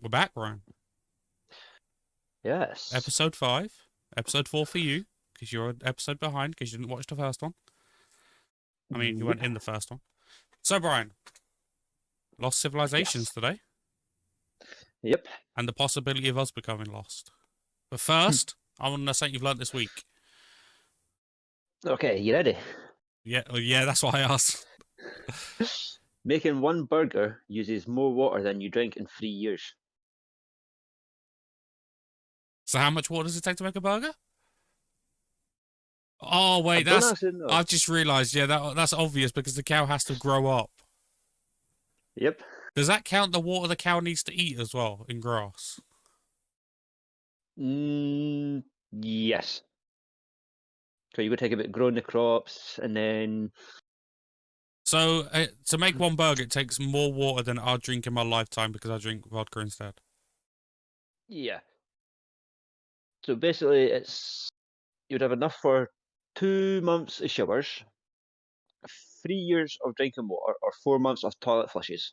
We're back, Ryan. Yes. Episode 5. Episode 4 for you, because you're an episode behind, because you didn't watch the first one. I mean, you weren't in the first one. So, Brian, Lost Civilizations today, Yep. and the possibility of us becoming lost. But first, I want to know something you've learnt this week. Okay, you ready? Yeah, that's what I asked. Making one burger uses more water than you drink in 3 years. So how much water does it take to make a burger? Oh, wait, Don't actually know. I've just realised, that's obvious because the cow has to grow up. Yep. Does that count the water the cow needs to eat as well in grass? Yes. So you would take about growing the crops and then... So, to make one burger, it takes more water than I'll drink in my lifetime because I drink vodka instead. Yeah. So basically, you'd have enough for 2 months of showers, 3 years of drinking water, or 4 months of toilet flushes.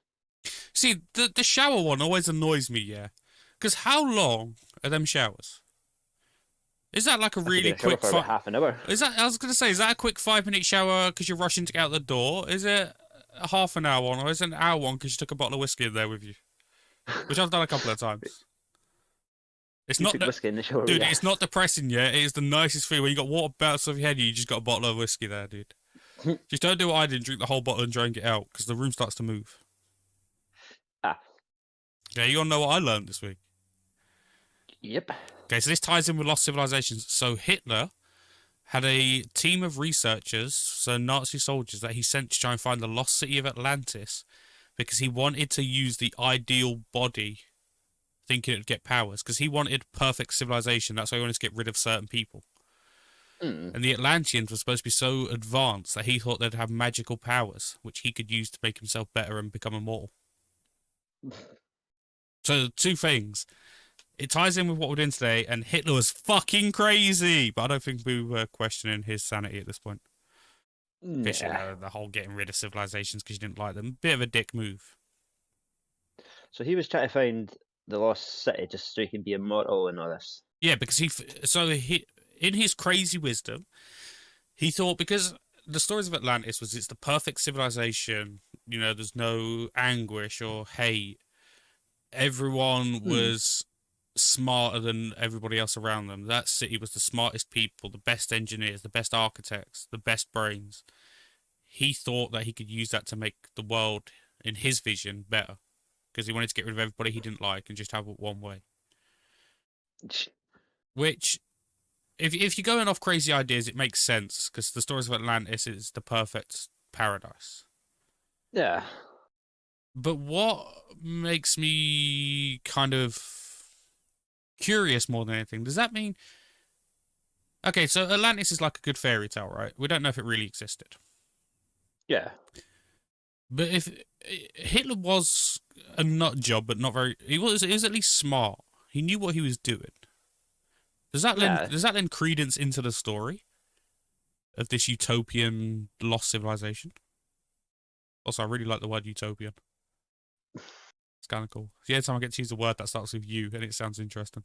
See, the shower one always annoys me, yeah. Because how long are them showers? Is that like a really quick... for about half an hour. I was going to say, is that a quick 5-minute shower because you're rushing to get out the door? Is it a half an hour one, or is it an hour one because you took a bottle of whiskey in there with you? Which I've done a couple of times. It's not whiskey in the shower, dude. yeah. It's not depressing, yeah. It is the nicest feeling when you got water bouncing off your head. You just got a bottle of whiskey there, dude. Just don't do what I did. Drink the whole bottle and drink it out because the room starts to move. Yeah, you all know what I learned this week. Yep. Okay, so this ties in with Lost Civilizations. So Hitler had a team of researchers, so Nazi soldiers, that he sent to try and find the lost city of Atlantis because he wanted to use the ideal body, thinking it would get powers, because he wanted perfect civilization. That's why he wanted to get rid of certain people. And the Atlanteans were supposed to be so advanced that he thought they'd have magical powers, which he could use to make himself better and become immortal. So, two things. It ties in with what we're doing today, and Hitler was fucking crazy, but I don't think we were questioning his sanity at this point. Because, the whole getting rid of civilizations because you didn't like them. Bit of a dick move. So he was trying to find the lost city just so he can be immortal and all this. Yeah, because he in his crazy wisdom, he thought, because the stories of Atlantis was it's the perfect civilization, there's no anguish or hate. Everyone was smarter than everybody else around them. That city was the smartest people, the best engineers, the best architects, the best brains. He thought that he could use that to make the world, in his vision, better. Because he wanted to get rid of everybody he didn't like and just have it one way. Which, if you're going off crazy ideas, it makes sense, because the stories of Atlantis is the perfect paradise. Yeah. But what makes me kind of curious more than anything, does that mean... Okay, so Atlantis is like a good fairy tale, right? We don't know if it really existed. Yeah. But if Hitler was a nut job, but not very... He was at least smart. He knew what he was doing. Does that lend credence into the story of this utopian lost civilization? Also, I really like the word utopian. It's kind of cool. The only time I get to use a word that starts with U, and it sounds interesting.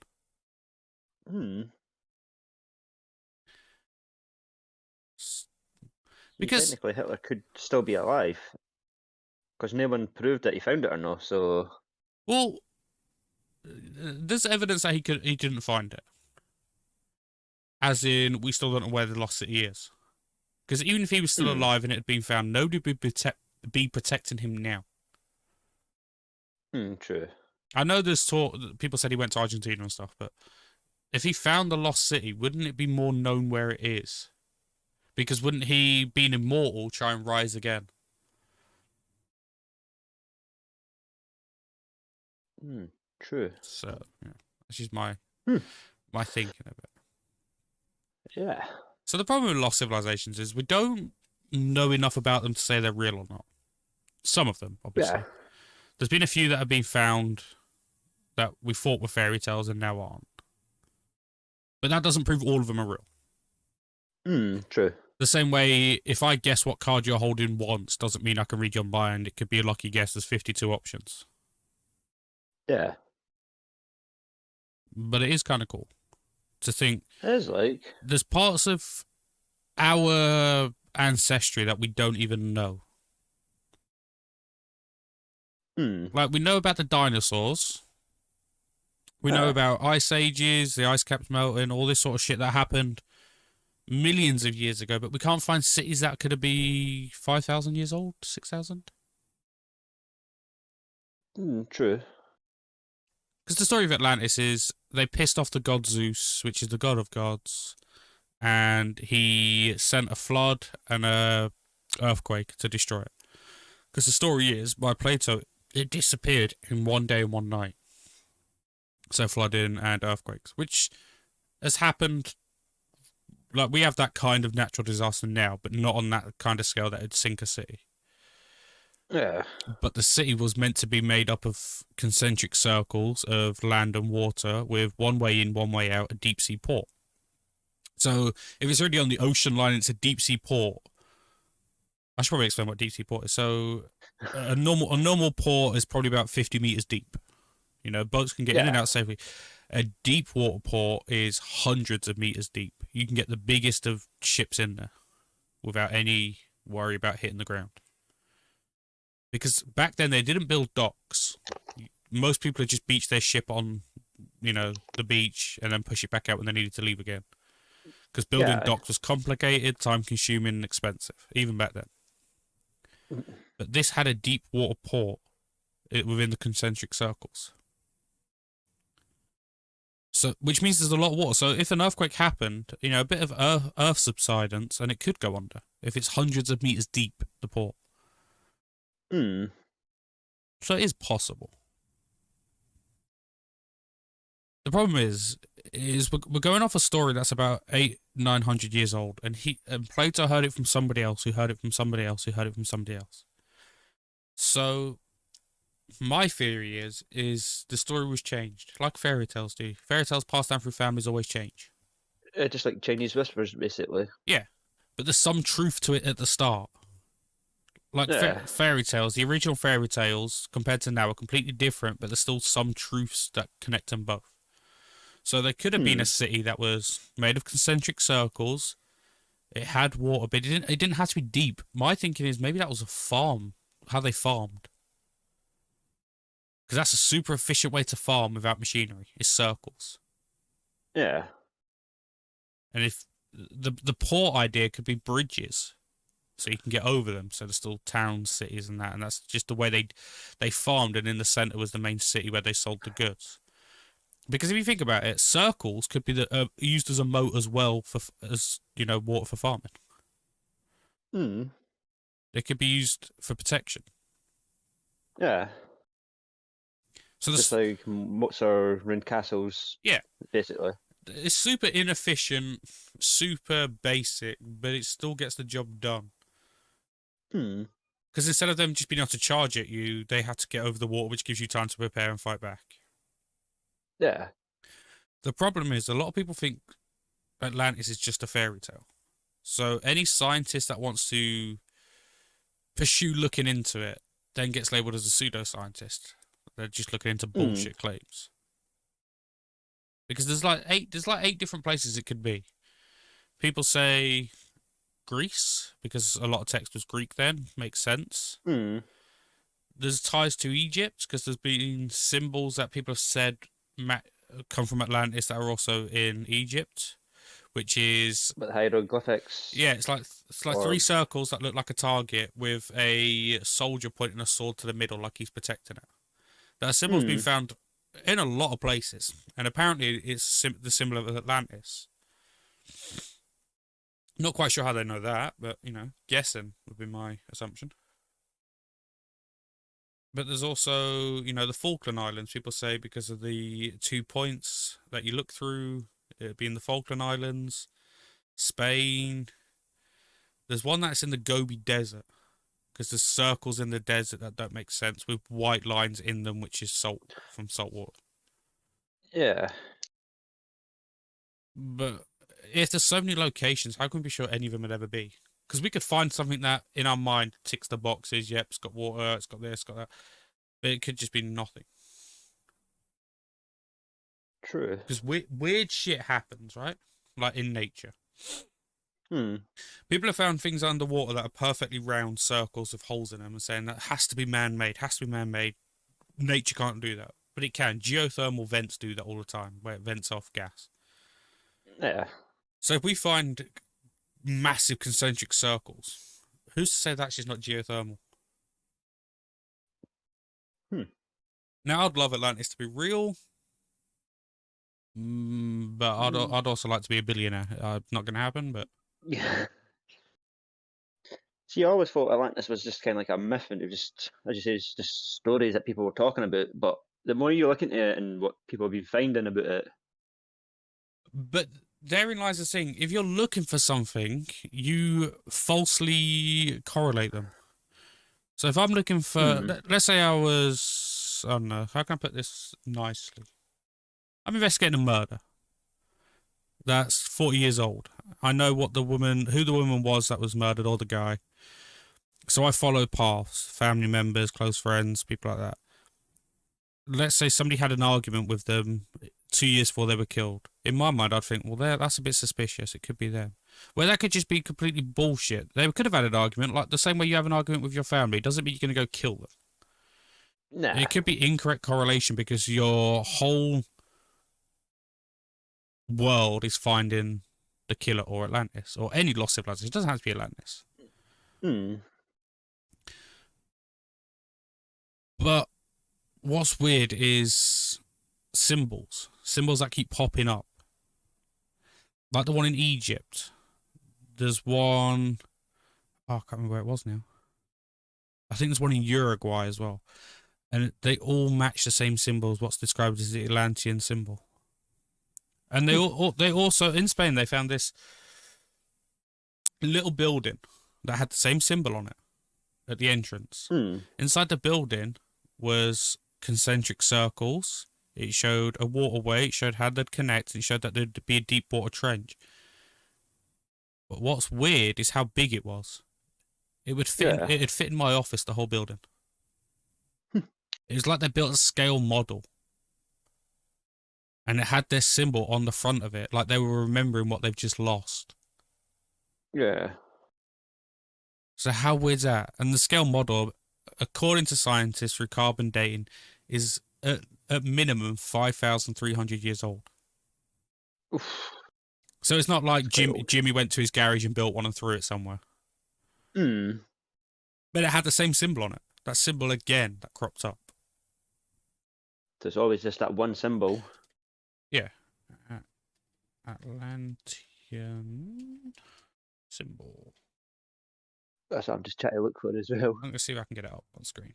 Because technically Hitler could still be alive, because no one proved that he found it or not. So, well, there's evidence that he didn't find it. As in, we still don't know where the lost city is. Because even if he was still alive and it had been found, nobody would be protecting him now. True. I know there's talk, people said he went to Argentina and stuff, but if he found the lost city, wouldn't it be more known where it is? Because wouldn't he, being immortal, try and rise again? True. So, yeah, that's just my thinking of it. Yeah. So the problem with lost civilizations is we don't know enough about them to say they're real or not. Some of them, obviously. Yeah. There's been a few that have been found that we thought were fairy tales and now aren't. But that doesn't prove all of them are real. True. The same way, if I guess what card you're holding once, doesn't mean I can read your mind. It could be a lucky guess. There's 52 options. Yeah. but it is kind of cool to think It is like. there's parts of our ancestry that we don't even know. Like, we know about the dinosaurs. We know about ice ages, the ice caps melting, all this sort of shit that happened millions of years ago, but we can't find cities that could be 5,000 years old, 6,000. True. Because the story of Atlantis is they pissed off the god Zeus, which is the god of gods, and he sent a flood and a earthquake to destroy it. Because the story is, by Plato, it disappeared in one day and one night. So flooding and earthquakes, which has happened. Like, we have that kind of natural disaster now, but not on that kind of scale that would sink a city. Yeah. But the city was meant to be made up of concentric circles of land and water with one way in, one way out, a deep sea port. So if it's already on the ocean line, it's a deep sea port. I should probably explain what deep sea port is. So a normal port is probably about 50 meters deep. You know, boats can get in and out safely. A deep water port is hundreds of meters deep. You can get the biggest of ships in there without any worry about hitting the ground. Because back then they didn't build docks. Most people had just beached their ship on, you know, the beach and then push it back out when they needed to leave again. Because building docks was complicated, time-consuming, and expensive, even back then. But this had a deep water port within the concentric circles. So, which means there's a lot of water. So if an earthquake happened, you know, a bit of earth subsidence, and it could go under if it's hundreds of meters deep, the port. So it is possible. The problem is we're going off a story that's about 800-900 years old, and Plato heard it from somebody else, who heard it from somebody else, who heard it from somebody else. So my theory is the story was changed, like fairy tales do. Fairy tales passed down through families always change. Just like Chinese whispers, basically. Yeah, but there's some truth to it at the start. Like fairy tales, the original fairy tales compared to now are completely different, but there's still some truths that connect them both. So there could have been a city that was made of concentric circles. It had water, but it didn't have to be deep. My thinking is maybe that was a farm, how they farmed. Because that's a super efficient way to farm without machinery, is circles. Yeah. And if the port idea could be bridges, so you can get over them, so there's still towns, cities and that, and that's just the way they farmed, and in the centre was the main city where they sold the goods. Because if you think about it, circles could be used as a moat as well as water for farming. They could be used for protection. Yeah. So just like moats are ruined castles. Yeah. Basically. It's super inefficient, super basic, but it still gets the job done. Because instead of them just being able to charge at you, they had to get over the water, which gives you time to prepare and fight back. Yeah. The problem is, a lot of people think Atlantis is just a fairy tale. So any scientist that wants to pursue looking into it then gets labelled as a pseudoscientist. They're just looking into bullshit claims. Because there's like eight different places it could be. People say Greece, because a lot of text was Greek then. Makes sense. There's ties to Egypt, because there's been symbols that people have said come from Atlantis that are also in Egypt, which is... But hieroglyphics. Yeah, it's like three circles that look like a target with a soldier pointing a sword to the middle like he's protecting it. That symbol's been found in a lot of places, and apparently it's the symbol of Atlantis. Not quite sure how they know that, but, guessing would be my assumption. But there's also, the Falkland Islands, people say, because of the 2 points that you look through, it being the Falkland Islands, Spain. There's one that's in the Gobi Desert, because there's circles in the desert that don't make sense with white lines in them, which is salt from salt water. Yeah. But if there's so many locations, how can we be sure any of them would ever be? Because we could find something that, in our mind, ticks the boxes. Yep, it's got water, it's got this, it's got that. But it could just be nothing. True. Because weird shit happens, right? Like in nature. Hmm. People have found things underwater that are perfectly round circles with holes in them and saying that has to be man-made, has to be man-made. Nature can't do that. But it can. Geothermal vents do that all the time, where it vents off gas. Yeah. So if we find massive concentric circles, who's to say that's just not geothermal? Now, I'd love Atlantis to be real, but I'd also like to be a billionaire. Not going to happen, but... Yeah. See, I always thought Atlantis was just kind of like a myth, and it was just, as you say, it's just stories that people were talking about. But the more you look into it and what people have been finding about it, But therein lies the thing. If you're looking for something, you falsely correlate them. So if I'm looking for... Let's say I was... I don't know. How can I put this nicely? I'm investigating a murder. That's 40 years old. I know who the woman was that was murdered, or the guy. So I follow paths, family members, close friends, people like that. Let's say somebody had an argument with them 2 years before they were killed. In my mind, I'd think, well, that's a bit suspicious. It could be them. Well, that could just be completely bullshit. They could have had an argument, like the same way you have an argument with your family. Doesn't mean you're going to go kill them. nah. It could be incorrect correlation because your whole world is finding the killer or Atlantis or any lost civilization. It doesn't have to be Atlantis. But what's weird is symbols that keep popping up, like the one in Egypt. There's one, I can't remember where it was now. I think there's one in Uruguay as well, and they all match the same symbols, what's described as the Atlantean symbol. And they also in Spain they found this little building that had the same symbol on it at the entrance. Inside the building was concentric circles. It showed a waterway. It showed how they'd connect. It showed that there'd be a deep water trench. But what's weird is how big it was. It would fit. Yeah. It'd fit in my office. The whole building. It was like they built a scale model, and it had their symbol on the front of it, like they were remembering what they've just lost. Yeah. So how weird's that? And the scale model, according to scientists through carbon dating, is at minimum 5,300 years old. Oof. So it's not like Jimmy went to his garage and built one and threw it somewhere. But it had the same symbol on it. That symbol again that cropped up. So it's always just that one symbol. Yeah. Atlantean symbol. That's what I'm just trying to look for as well. I'm going to see if I can get it up on screen.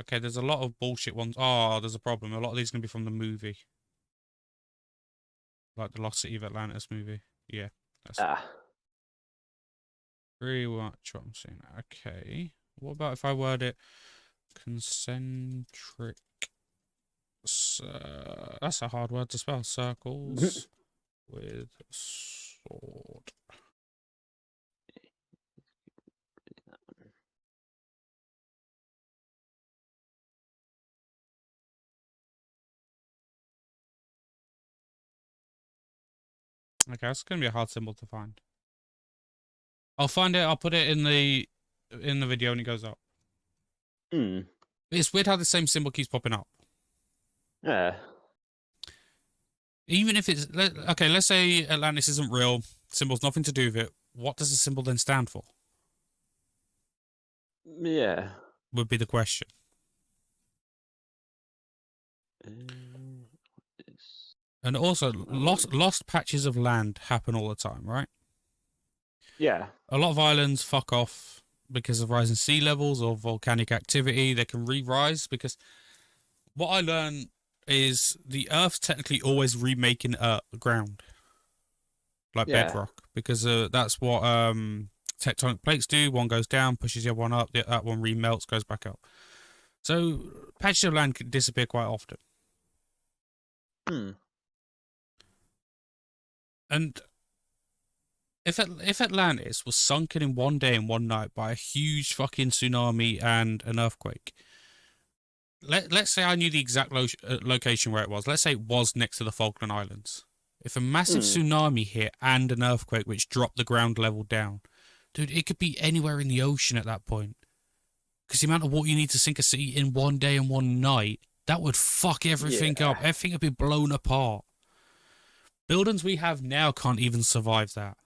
Okay, there's a lot of bullshit ones. Oh, there's a problem. A lot of these are going to be from the movie. Like the Lost City of Atlantis movie. Yeah. That's pretty much what I'm saying. Okay. What about if I word it concentric? That's a hard word to spell. Circles with sword. Okay, that's gonna be a hard symbol to find. I'll find it. I'll put it in the video when it goes up. It's weird how the same symbol keeps popping up. Yeah. Even if it's okay, let's say Atlantis isn't real. Symbol's nothing to do with it. What does the symbol then stand for? Yeah. Would be the question. And also, lost patches of land happen all the time, right? Yeah. A lot of islands fuck off because of rising sea levels or volcanic activity. They can re-rise because what I learned is the Earth's technically always remaking ground, like bedrock, because that's what tectonic plates do. One goes down, pushes the other one up. That one remelts, goes back up. So patches of land can disappear quite often. And if Atlantis was sunken in one day and one night by a huge fucking tsunami and an earthquake, let's say I knew the exact location where it was. Let's say it was next to the Falkland Islands. If a massive tsunami hit and an earthquake which dropped the ground level down, dude, it could be anywhere in the ocean at that point. Because the amount of water you need to sink a city in one day and one night, that would fuck everything up. Everything would be blown apart. Buildings we have now can't even survive that.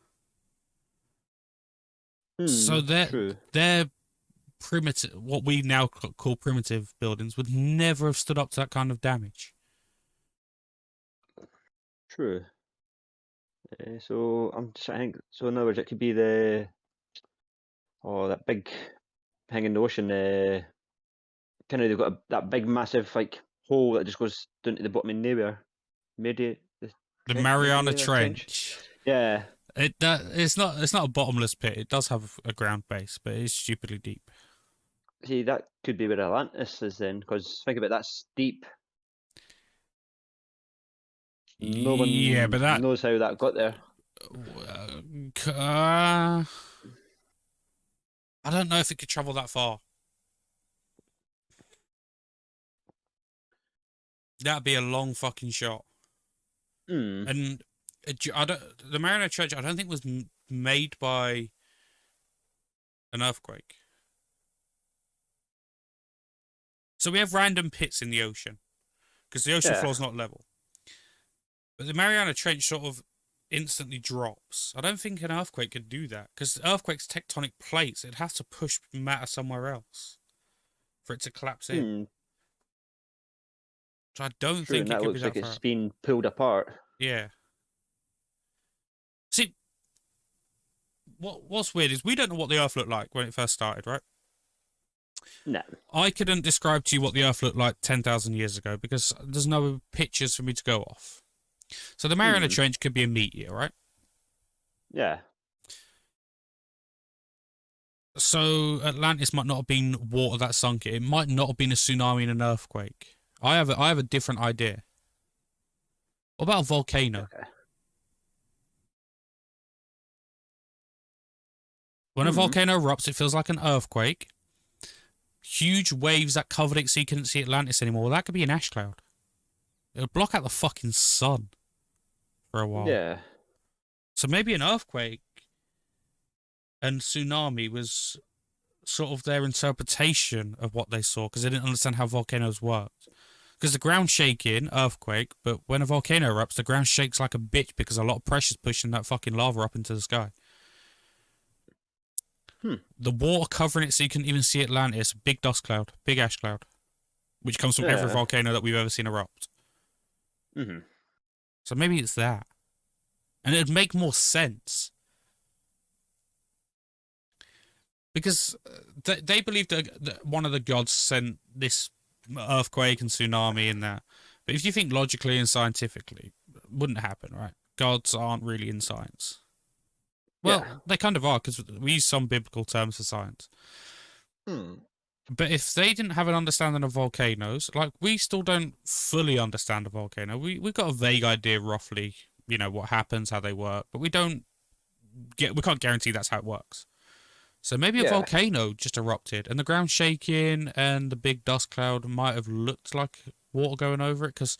So they're primitive, what we now call primitive buildings, would never have stood up to that kind of damage. True. So I'm just trying to think. So in other words, it could be that big thing in the ocean. Kind of they've got that big massive like hole that just goes down to the bottom of nowhere. Maybe the Mariana Trench. Yeah. It's not a bottomless pit. It does have a ground base, but it's stupidly deep. See, that could be where Atlantis is then, because think about it, that's deep. No one but that knows how that got there. I don't know if it could travel that far. That'd be a long fucking shot. And the Mariana Trench, I don't think was made by an earthquake. So we have random pits in the ocean because the ocean floor is not level. But the Mariana Trench sort of instantly drops. I don't think an earthquake could do that because earthquake's tectonic plates, it'd have to push matter somewhere else for it to collapse in. So I don't think it could be that far. That looks like it's been pulled apart. Yeah. See, what's weird is we don't know what the Earth looked like when it first started, right? No. I couldn't describe to you what the Earth looked like 10,000 years ago because there's no pictures for me to go off. So the Mariana Trench could be a meteor, right? Yeah. So Atlantis might not have been water that sunk it. It might not have been a tsunami and an earthquake. I have a different idea. What about a volcano? Okay. When a volcano erupts, it feels like an earthquake. Huge waves that covered it so you couldn't see Atlantis anymore. Well, that could be an ash cloud. It would block out the fucking sun for a while. Yeah. So maybe an earthquake and tsunami was sort of their interpretation of what they saw because they didn't understand how volcanoes worked. Because the ground shaking, earthquake, but when a volcano erupts, the ground shakes like a bitch because a lot of pressure's pushing that fucking lava up into the sky. The water covering it so you couldn't even see Atlantis, big dust cloud, big ash cloud, which comes from every volcano that we've ever seen erupt. So maybe it's that. And it'd make more sense. Because they believe that one of the gods sent this earthquake and tsunami and that. But if you think logically and scientifically, it wouldn't happen, right? Gods aren't really in science. Well, they kind of are because we use some biblical terms for science. But if they didn't have an understanding of volcanoes, like we still don't fully understand a volcano. We've got a vague idea roughly, you know, what happens, how they work, but we can't guarantee that's how it works. So maybe a volcano just erupted and the ground shaking and the big dust cloud might have looked like water going over it because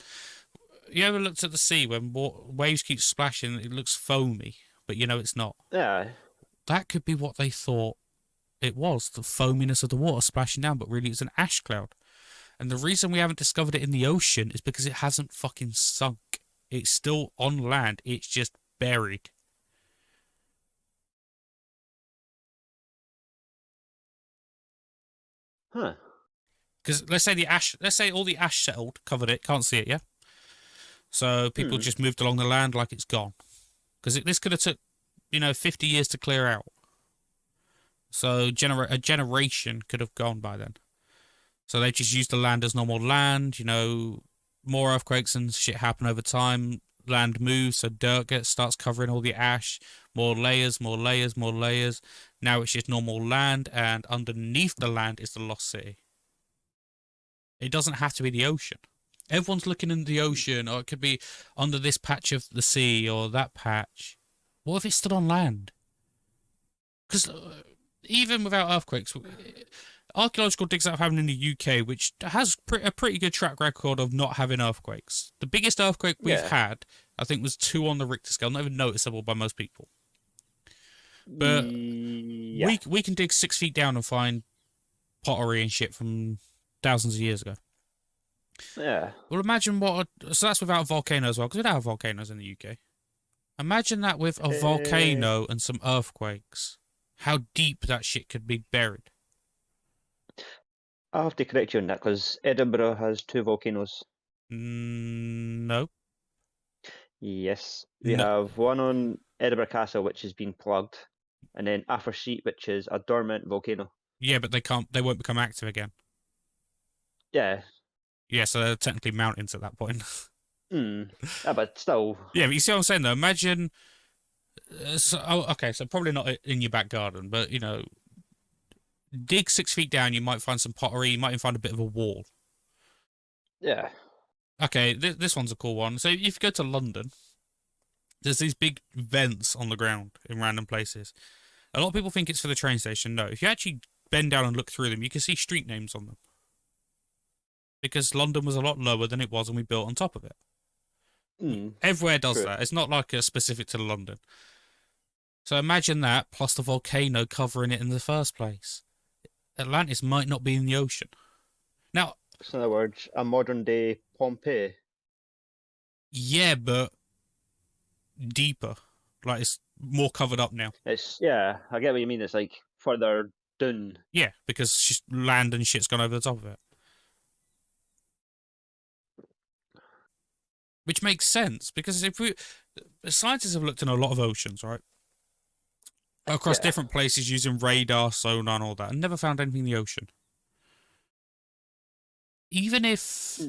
you ever looked at the sea when waves keep splashing, it looks foamy, but you know it's not. Yeah. That could be what they thought it was, the foaminess of the water splashing down, but really it's an ash cloud. And the reason we haven't discovered it in the ocean is because it hasn't fucking sunk. It's still on land. It's just buried. Huh. Because let's say all the ash settled, covered it, can't see it, yeah? So people just moved along the land like it's gone. Because this could have took, 50 years to clear out. So a generation could have gone by then. So they just used the land as normal land, more earthquakes and shit happen over time. Land moves, so dirt starts covering all the ash. More layers, more layers, more layers. Now it's just normal land, and underneath the land is the lost city. It doesn't have to be the ocean. Everyone's looking in the ocean, or it could be under this patch of the sea, or that patch. What if it's still on land? Because even without earthquakes, archaeological digs that have happened in the UK, which has a pretty good track record of not having earthquakes. The biggest earthquake we've had, I think, was 2 on the Richter scale, not even noticeable by most people. But we can dig 6 feet down and find pottery and shit from thousands of years ago. Yeah. Well, imagine so that's without a volcano as well, because we don't have volcanoes in the UK. Imagine that with a volcano and some earthquakes. How deep that shit could be buried. I'll have to correct you on that, because Edinburgh has 2 volcanoes. No. Yes. We have one on Edinburgh Castle, which has been plugged, and then Aberseat, which is a dormant volcano. Yeah, but they won't become active again. Yeah. Yeah, so they're technically mountains at that point. Yeah, but still. Yeah, but you see what I'm saying, though? Imagine... so probably not in your back garden, but, dig 6 feet down, you might find some pottery, you might even find a bit of a wall. Yeah. Okay, this one's a cool one. So if you go to London, there's these big vents on the ground in random places. A lot of people think it's for the train station. No, if you actually bend down and look through them, you can see street names on them. Because London was a lot lower than it was and we built on top of it. Everywhere does that. It's not like specific to London. So imagine that, plus the volcano covering it in the first place. Atlantis might not be in the ocean. Now, in other words, a modern day Pompeii. Yeah, but deeper. Like, it's more covered up now. I get what you mean. It's like further down. Yeah, because land and shit's gone over the top of it. Which makes sense, because scientists have looked in a lot of oceans, right? Across different places using radar, sonar, and all that, and never found anything in the ocean. Even if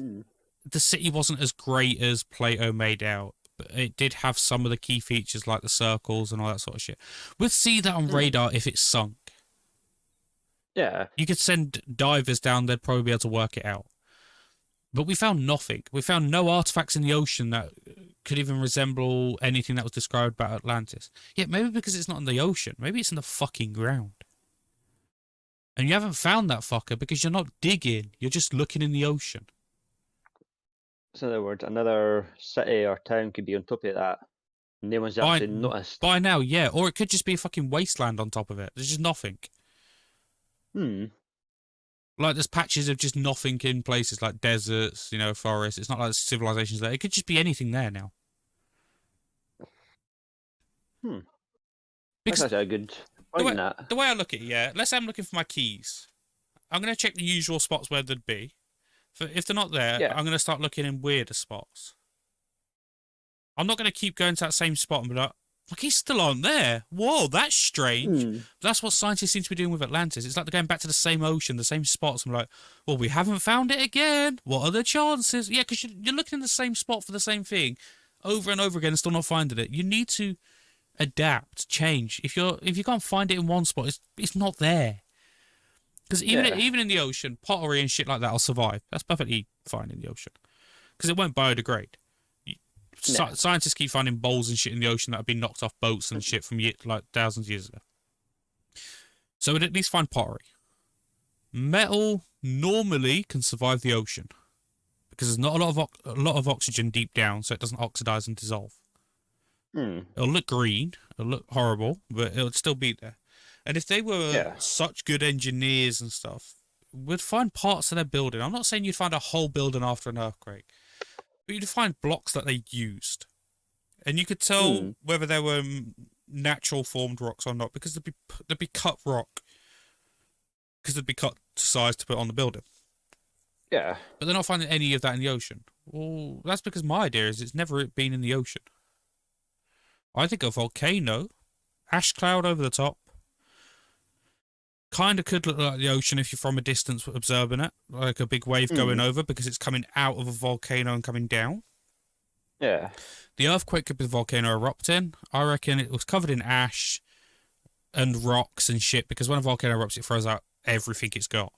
the city wasn't as great as Plato made out, but it did have some of the key features like the circles and all that sort of shit. We'd see that on radar if it sunk. Yeah. You could send divers down, they'd probably be able to work it out. But we found nothing. We found no artifacts in the ocean that could even resemble anything that was described about Atlantis. Yeah, maybe because it's not in the ocean. Maybe it's in the fucking ground. And you haven't found that fucker because you're not digging. You're just looking in the ocean. So in other words, another city or town could be on top of that. No one's actually noticed. By now, yeah. Or it could just be a fucking wasteland on top of it. There's just nothing. Like, there's patches of just nothing in places like deserts, forests. It's not like civilizations there. It could just be anything there now. That's actually a good point in that. The way I look at it, let's say I'm looking for my keys. I'm going to check the usual spots where they'd be. If they're not there, I'm going to start looking in weirder spots. I'm not going to keep going to that same spot and be like, my keys still aren't there. Whoa, that's strange. That's what scientists seem to be doing with Atlantis. It's like they're going back to the same ocean, the same spots. I'm like, well, we haven't found it again. What are the chances? Yeah, because you're looking in the same spot for the same thing over and over again and still not finding it. You need to adapt, change. If you can't find it in one spot, it's not there. Because even in the ocean, pottery and shit like that will survive. That's perfectly fine in the ocean. Because it won't biodegrade. Scientists keep finding bowls and shit in the ocean that have been knocked off boats and shit from like thousands of years ago. So we'd at least find pottery. Metal normally can survive the ocean because there's not a lot of oxygen deep down, so it doesn't oxidize and dissolve. It'll look green, it'll look horrible, but it'll still be there. And if they were such good engineers and stuff, we'd find parts of their building. I'm not saying you'd find a whole building after an earthquake. But you'd find blocks that they used. And you could tell whether they were natural formed rocks or not, because they'd be cut rock. Because they'd be cut to size to put on the building. Yeah. But they're not finding any of that in the ocean. Well, that's because my idea is it's never been in the ocean. I think a volcano, ash cloud over the top, kind of could look like the ocean if you're from a distance observing it, like a big wave going over because it's coming out of a volcano and coming down. Yeah. The earthquake could be the volcano erupting. I reckon it was covered in ash and rocks and shit because when a volcano erupts, it throws out everything it's got.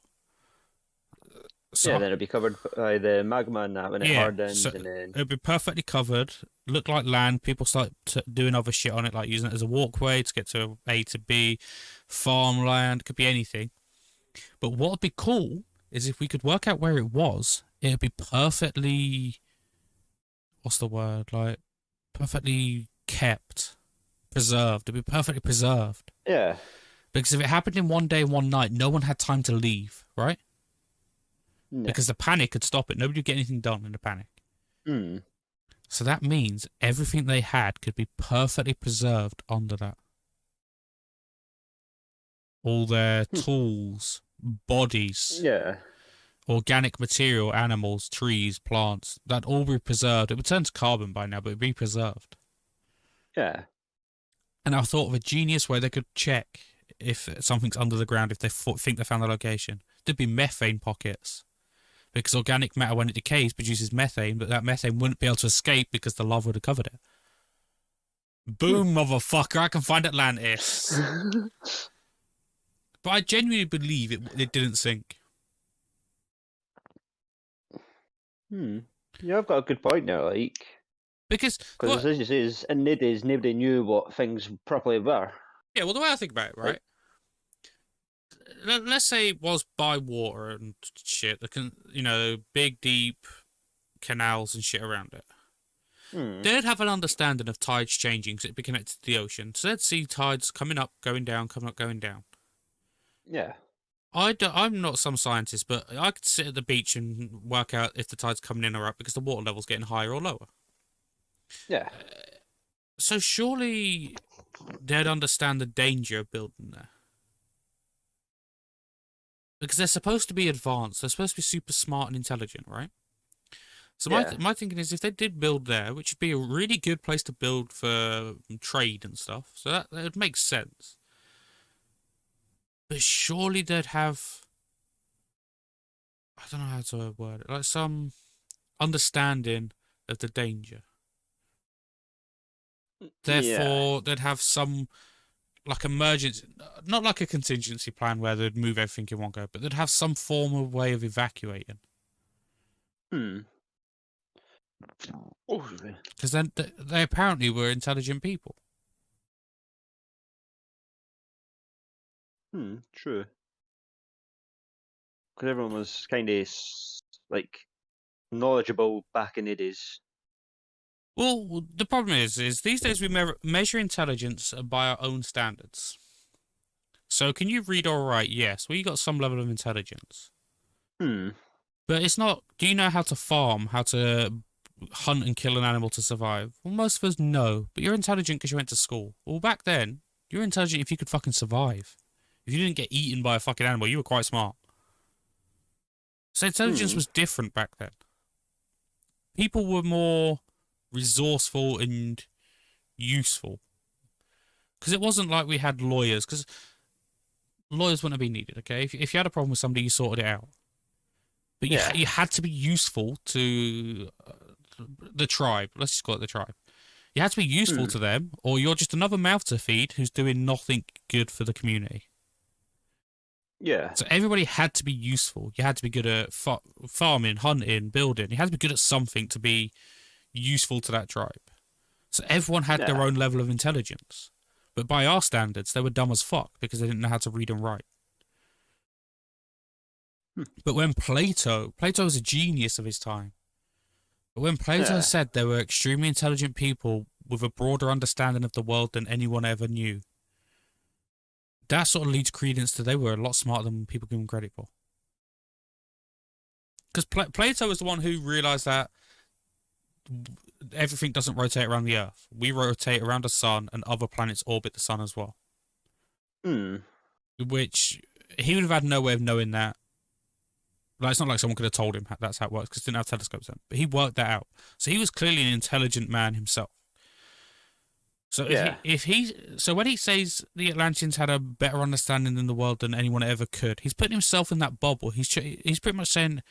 So, then it'd be covered by the magma and that when it hardens. So and then it'd be perfectly covered, look like land. People start doing other shit on it, like using it as a walkway to get to A to B, farmland, could be anything. But what would be cool is if we could work out where it was, it'd be perfectly, what's the word, like, perfectly kept, preserved. It'd be perfectly preserved. Yeah. Because if it happened in one day and one night, no one had time to leave, right? No. Because the panic could stop it. Nobody would get anything done in the panic. Hmm. So that means everything they had could be perfectly preserved under that. All their tools, bodies, Yeah. organic material, animals, trees, plants, that'd all be preserved. It would turn to carbon by now, but it'd be preserved. Yeah. And I thought of a genius way they could check if something's under the ground, if they think they found the location. There'd be methane pockets. Because organic matter, when it decays, produces methane, but that methane wouldn't be able to escape because the lava would have covered it. Boom, motherfucker, I can find Atlantis. But I genuinely believe it didn't sink. Yeah, I've got a good point there, like. Because as you say, in the days, nobody knew what things properly were. Yeah, well, the way I think about it, right? Let's say it was by water and shit. Big, deep canals and shit around it. They'd have an understanding of tides changing because it'd be connected to the ocean. So they'd see tides coming up, going down, coming up, going down. Yeah. I'm not some scientist, but I could sit at the beach and work out if the tide's coming in or up because the water level's getting higher or lower. Yeah. So surely they'd understand the danger of building there. Because they're supposed to be advanced. They're supposed to be super smart and intelligent, right? So my thinking is if they did build there, which would be a really good place to build for trade and stuff, so that would make sense. But surely they'd have, I don't know how to word it, like some understanding of the danger. Therefore, they'd have some like emergency, not like a contingency plan where they'd move everything in one go, but they'd have some form of way of evacuating. Because then they apparently were intelligent people. True. Because everyone was kind of like knowledgeable back in the days. Well, the problem is these days we measure intelligence by our own standards. So, can you read or write? Yes. Well, you got some level of intelligence. But it's not. Do you know how to farm? How to hunt and kill an animal to survive? Well, most of us know. But you're intelligent because you went to school. Well, back then, you were intelligent if you could fucking survive. If you didn't get eaten by a fucking animal, you were quite smart. So intelligence was different back then. People were more resourceful and useful. Because it wasn't like we had lawyers. Because lawyers wouldn't have been needed, okay? If you had a problem with somebody, you sorted it out. But you had to be useful to the tribe. Let's just call it the tribe. You had to be useful to them, or you're just another mouth to feed who's doing nothing good for the community. Yeah. So everybody had to be useful. You had to be good at farming, hunting, building. You had to be good at something to be useful to that tribe. So everyone had their own level of intelligence. But by our standards, they were dumb as fuck because they didn't know how to read and write. But when Plato was a genius of his time. But when Plato said there were extremely intelligent people with a broader understanding of the world than anyone ever knew, that sort of leads credence to they were a lot smarter than people give them credit for. Because Plato was the one who realized that everything doesn't rotate around the Earth. We rotate around the sun, and other planets orbit the sun as well. Which he would have had no way of knowing that. Like, it's not like someone could have told him that's how it works because he didn't have telescopes then. But he worked that out. So he was clearly an intelligent man himself. So so when he says the Atlanteans had a better understanding in the world than anyone ever could, he's putting himself in that bubble. He's pretty much saying,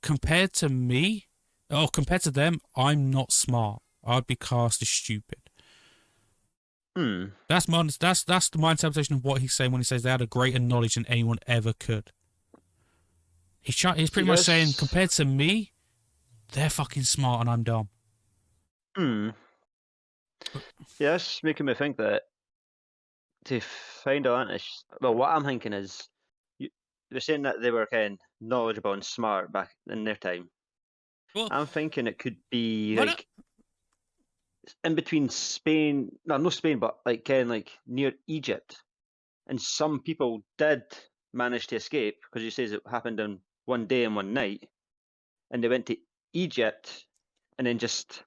compared to me, or compared to them, I'm not smart. I'd be cast as stupid. That's my interpretation of what he's saying when he says they had a greater knowledge than anyone ever could. He's pretty much saying, compared to me, they're fucking smart and I'm dumb. Yeah, that's making me think that to find Atlantis, well, what I'm thinking is they were saying that they were kind of knowledgeable and smart back in their time. Well, I'm thinking it could be why not? like in between Spain, no, not Spain, but like kind of like near Egypt. And some people did manage to escape because he says it happened in one day and one night, and they went to Egypt, and then just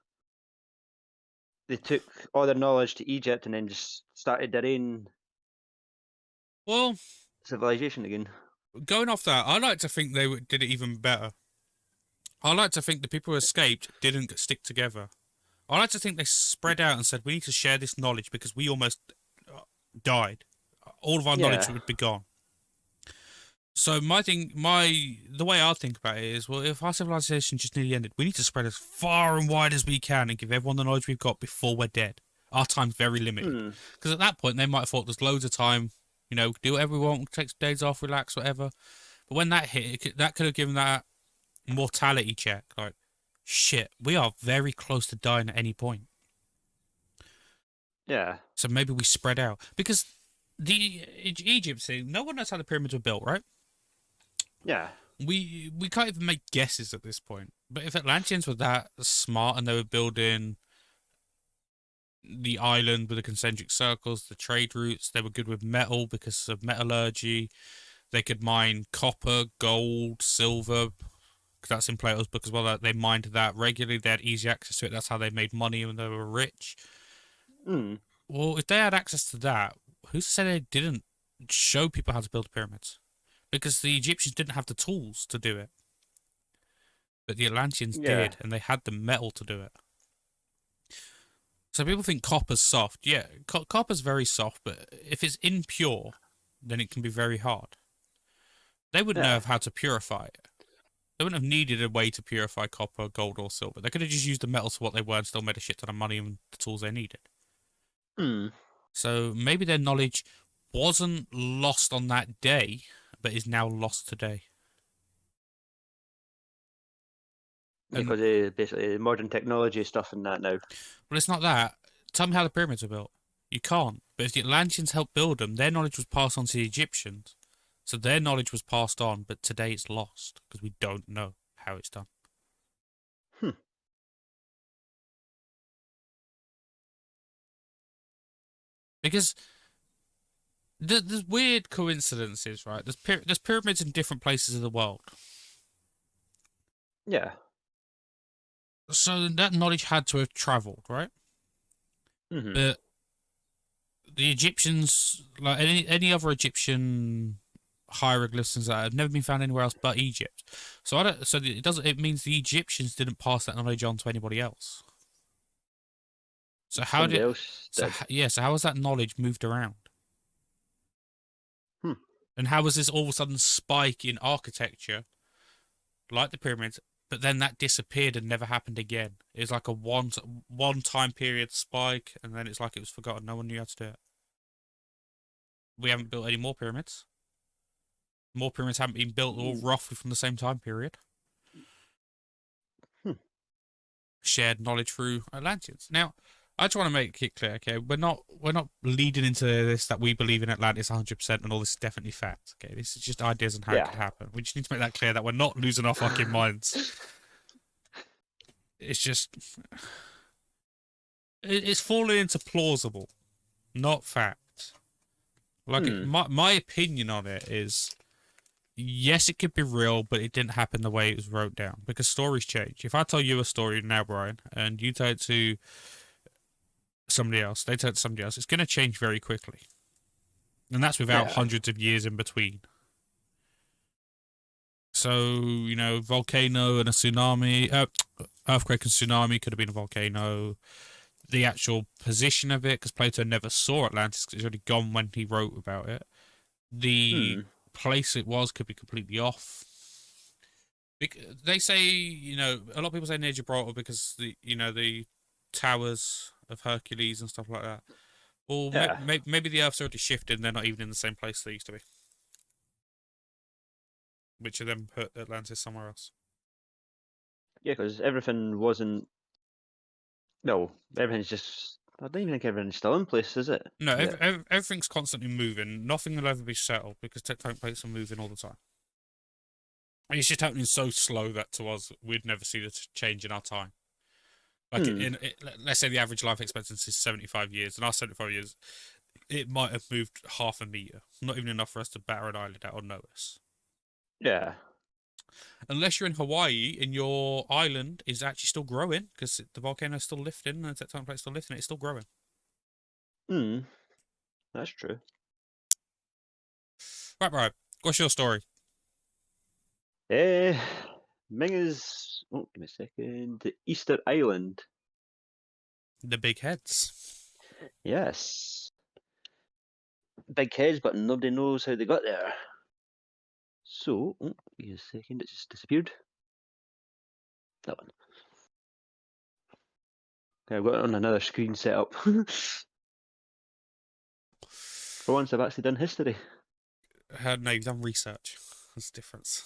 they took all their knowledge to Egypt, and then just started their own Well, civilization again. going off that, I like to think they did it even better. I like to think the people who escaped didn't stick together. I like to think they spread out and said, we need to share this knowledge because we almost died. All of our knowledge Yeah. would be gone. So the way I think about it is, well, if our civilization just nearly ended, we need to spread as far and wide as we can and give everyone the knowledge we've got before we're dead. Our time's very limited. Because at that point, they might have thought there's loads of time, do whatever we want, take days off, relax, whatever. But when that hit, that could have given that mortality check. Like, shit, we are very close to dying at any point. Yeah. So maybe we spread out. Because the Egypt thing, no one knows how the pyramids were built, right? Yeah. We can't even make guesses at this point. But if Atlanteans were that smart and they were building the island with the concentric circles, the trade routes, they were good with metal because of metallurgy. They could mine copper, gold, silver. That's in Plato's book as well. They mined that regularly. They had easy access to it. That's how they made money when they were rich. Well, if they had access to that, who said they didn't show people how to build pyramids? Because the Egyptians didn't have the tools to do it. But the Atlanteans did, and they had the metal to do it. So people think copper's soft. Yeah, copper's very soft, but if it's impure, then it can be very hard. They wouldn't know how to purify it. They wouldn't have needed a way to purify copper, gold, or silver. They could have just used the metals for what they were and still made a shit ton of money and the tools they needed. So maybe their knowledge wasn't lost on that day, but is now lost today. Because basically modern technology stuff and that now. But it's not that. Tell me how the pyramids were built. You can't. But if the Atlanteans helped build them, their knowledge was passed on to the Egyptians. So their knowledge was passed on, but today it's lost because we don't know how it's done. Because there's weird coincidences, right? There's pyramids in different places of the world. Yeah. So that knowledge had to have travelled, right? But the Egyptians, like any other Egyptian hieroglyphs that have never been found anywhere else but Egypt. So it means the Egyptians didn't pass that knowledge on to anybody else. So how so how has that knowledge moved around? And how was this all of a sudden spike in architecture, like the pyramids, but then that disappeared and never happened again? It was like a one time period spike, and then it's like it was forgotten. No one knew how to do it. We haven't built any more pyramids. More pyramids haven't been built all roughly from the same time period. Shared knowledge through Atlanteans. Now, I just want to make it clear, okay? We're not leading into this that we believe in Atlantis 100% and all this is definitely fact, okay? This is just ideas on how it could happen. We just need to make that clear that we're not losing our fucking minds. It's just... It's falling into plausible, not fact. Like, my opinion on it is... Yes, it could be real, but it didn't happen the way it was wrote down. Because stories change. If I tell you a story now, Brian, and you tell it to somebody else, they tell it to somebody else, it's going to change very quickly. And that's without hundreds of years in between. So, volcano and a tsunami, earthquake and tsunami could have been a volcano. The actual position of it, because Plato never saw Atlantis, because it's already gone when he wrote about it. The place it was could be completely off. They say, a lot of people say near Gibraltar because the towers of Hercules and stuff like that. Well, maybe the Earth's already shifted and they're not even in the same place they used to be. Which would then put Atlantis somewhere else. Yeah, because everything wasn't... No, everything's just... I don't even think everything's still in place, is it? No, everything's constantly moving. Nothing will ever be settled because tectonic plates are moving all the time. It's just happening so slow that to us, we'd never see the change in our time. Like, Hmm. let's say the average life expectancy is 75 years. In our 75 years, it might have moved half a metre. Not even enough for us to batter an eyelid out or notice. Yeah. Unless you're in Hawaii and your island is actually still growing, because the volcano is still lifting and the tectonic plate's still lifting, it's still growing. Hmm. That's true. Right. What's your story? Ming is. Oh, give me a second. The Easter Island. The big heads. Yes. Big heads, but nobody knows how they got there. So, oh, give me a second. It just disappeared. That one. Okay, I've got it on another screen set up. For once, I've actually done history. No, you've done research. There's a difference.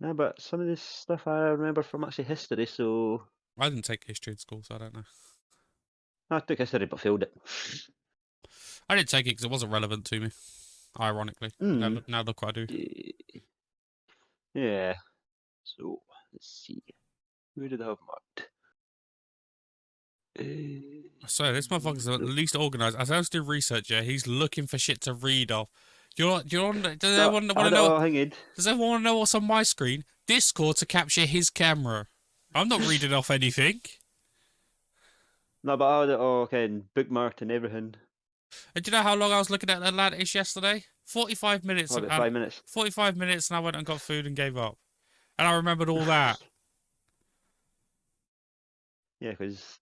No, but some of this stuff I remember from actually history, so I didn't take history in school, so I don't know. I took history but failed it. I didn't take it because it wasn't relevant to me, ironically. Now look what I do. Yeah. So, let's see. Where did I have marked? So this motherfucker's the least organised. As I was doing research, yeah, he's looking for shit to read off. Does everyone want to know? Hang on. Does everyone want to know what's on my screen? Discord to capture his camera. I'm not reading off anything. No, but I had it all bookmarked and everything. And do you know how long I was looking at Atlantis yesterday? 45 minutes. About 5 minutes. 45 minutes, and I went and got food and gave up. And I remembered all that. Yeah, because,